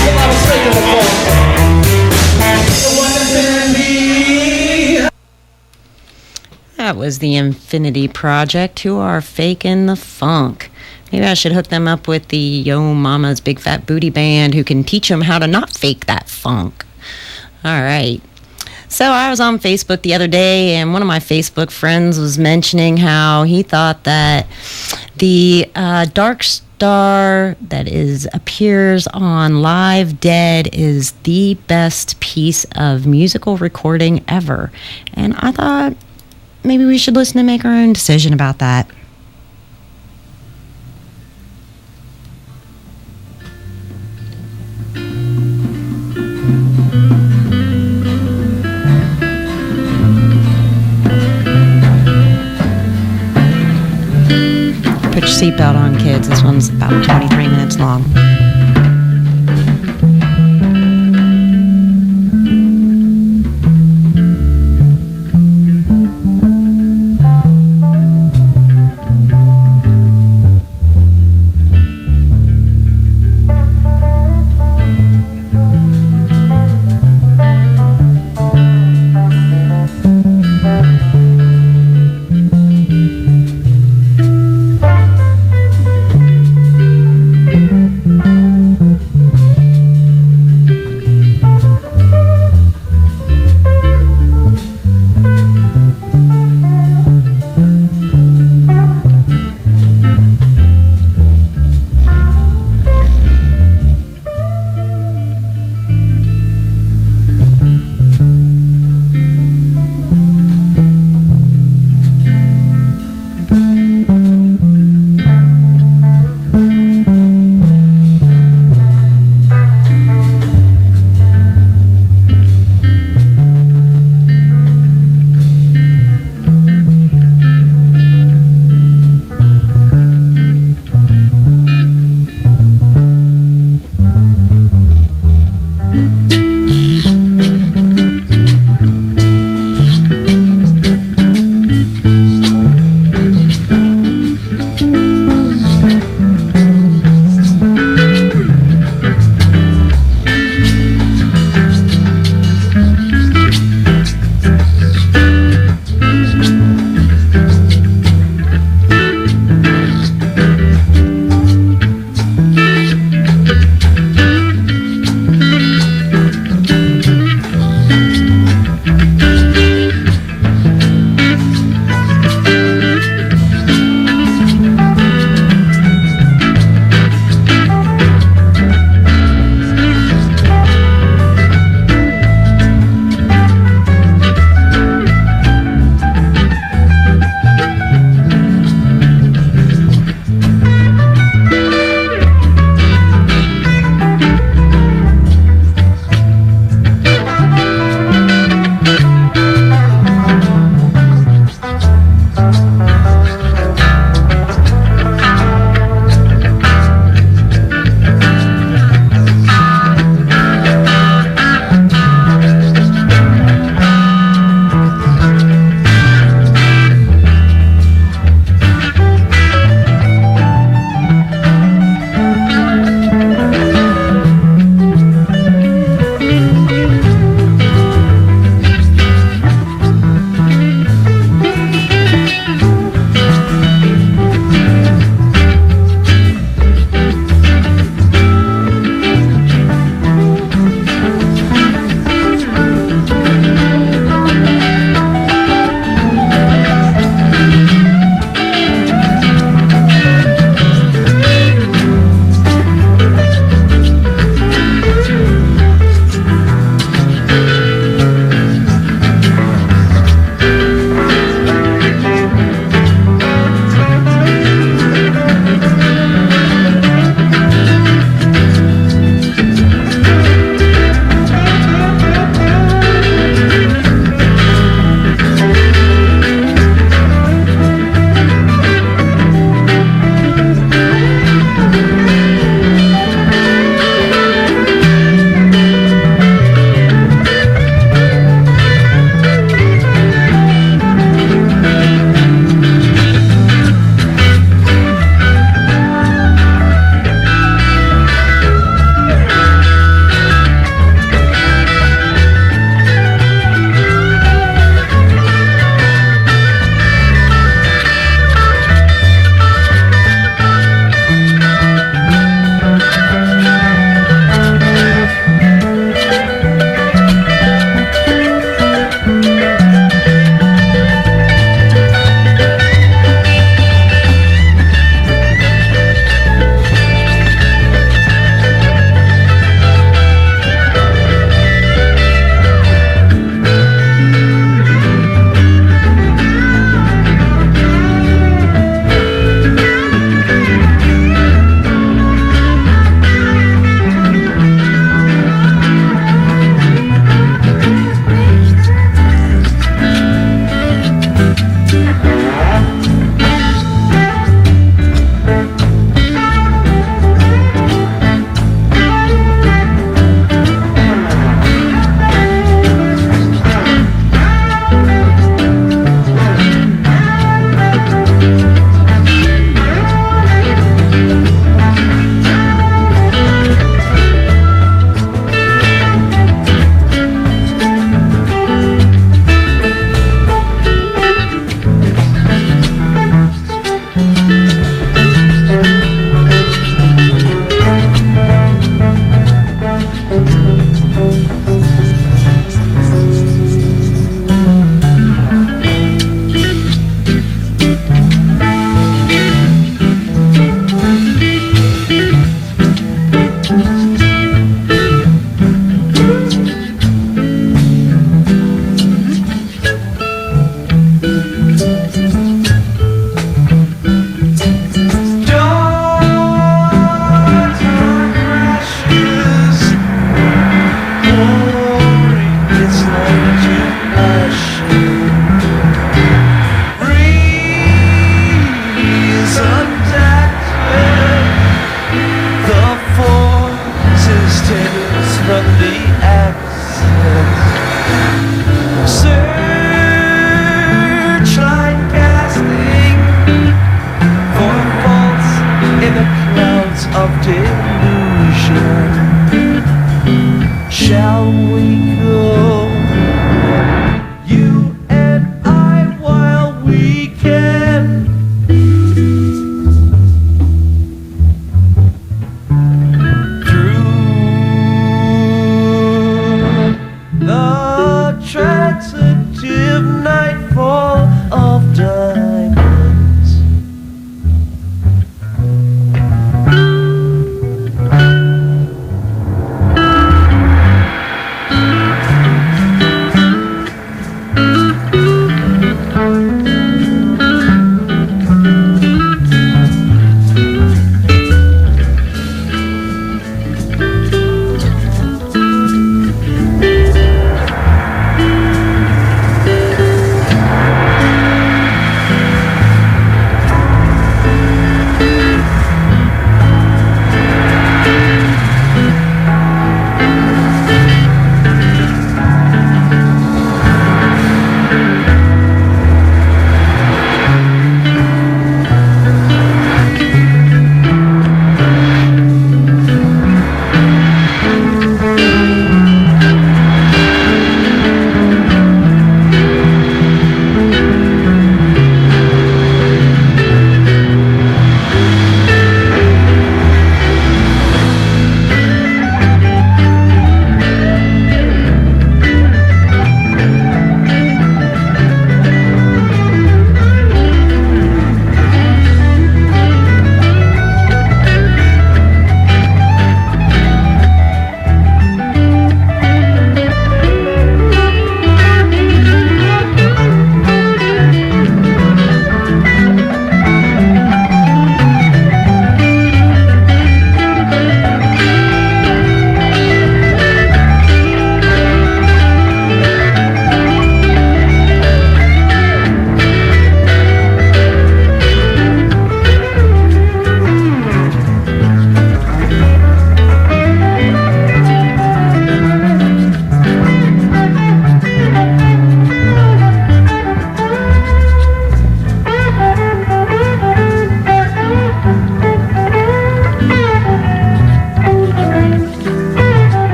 Speaker 18: Well, I was taking the funk. The woman didn't need.
Speaker 3: That was the Infinity Project, who are Fakin the Funk. Maybe I should hook them up with the Yo Mama's Big Fat Booty Band, who can teach them how to not fake that funk. All right. So I was on Facebook the other day, and one of my Facebook friends was mentioning how he thought that the Dark Star that appears on Live Dead is the best piece of musical recording ever. And I thought maybe we should listen and make our own decision about that. Put your seatbelt on, kids. This one's about 23 minutes long.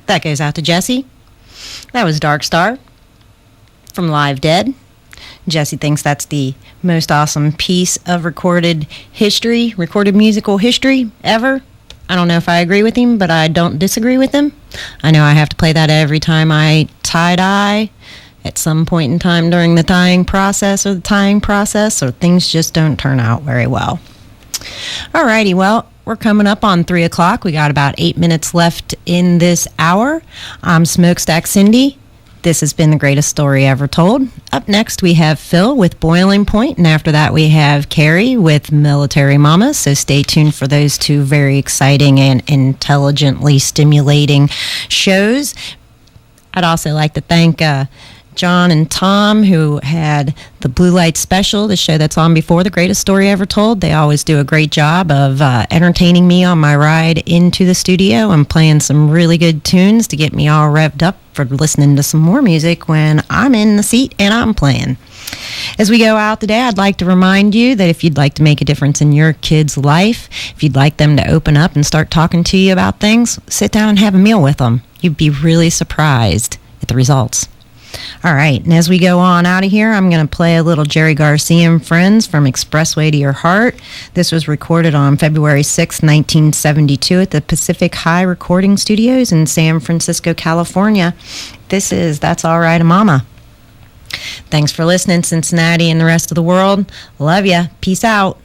Speaker 3: That goes out to Jesse. That was Dark Star from Live Dead. Jesse thinks that's the most awesome piece of recorded musical history ever. I don't know if I agree with him, but I don't disagree with him. I know I have to play that every time I tie-dye at some point in time during the tying process, so things just don't turn out very well. Alrighty, well, we're coming up on 3 o'clock. We got about 8 minutes left in this hour. I'm Smokestack Cindy. This has been the greatest story ever told. Up next, we have Phil with Boiling Point, and after that, we have Carrie with Military Mama. So stay tuned for those two very exciting and intelligently stimulating shows. I'd also like to thank John and Tom, who had the Blue Light Special, the show that's on before The Greatest Story Ever Told. They always do a great job of entertaining me on my ride into the studio and playing some really good tunes to get me all revved up for listening to some more music when I'm in the seat and I'm playing. As we go out today, I'd like to remind you that if you'd like to make a difference in your kid's life, if you'd like them to open up and start talking to you about things, sit down and have a meal with them. You'd be really surprised at the results. All right, and as we go on out of here, I'm going to play a little Jerry Garcia and Friends from Expressway to Your Heart. This was recorded on February 6, 1972 at the Pacific High Recording Studios in San Francisco, California. This is That's All Right, Mama. Thanks for listening, Cincinnati and the rest of the world. Love ya. Peace out.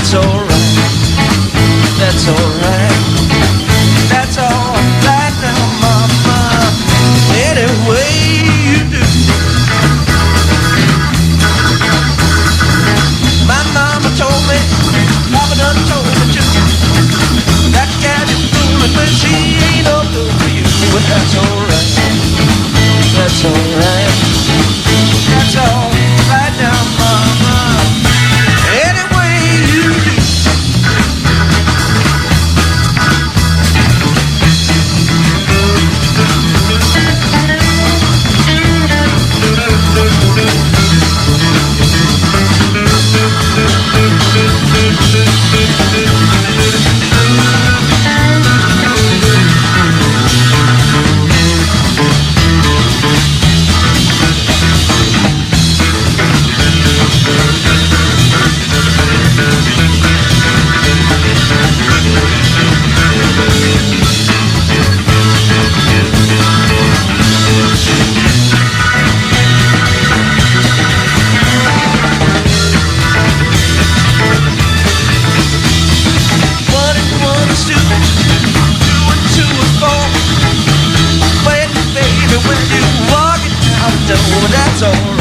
Speaker 4: that's alright. That's alright. That's alright now, mama. Any way you do. My mama told me, Papa done told me too. That cat is fooling, but she ain't no good for you. But that's alright. That's alright. That's alright now, mama. Any way you do. That's all.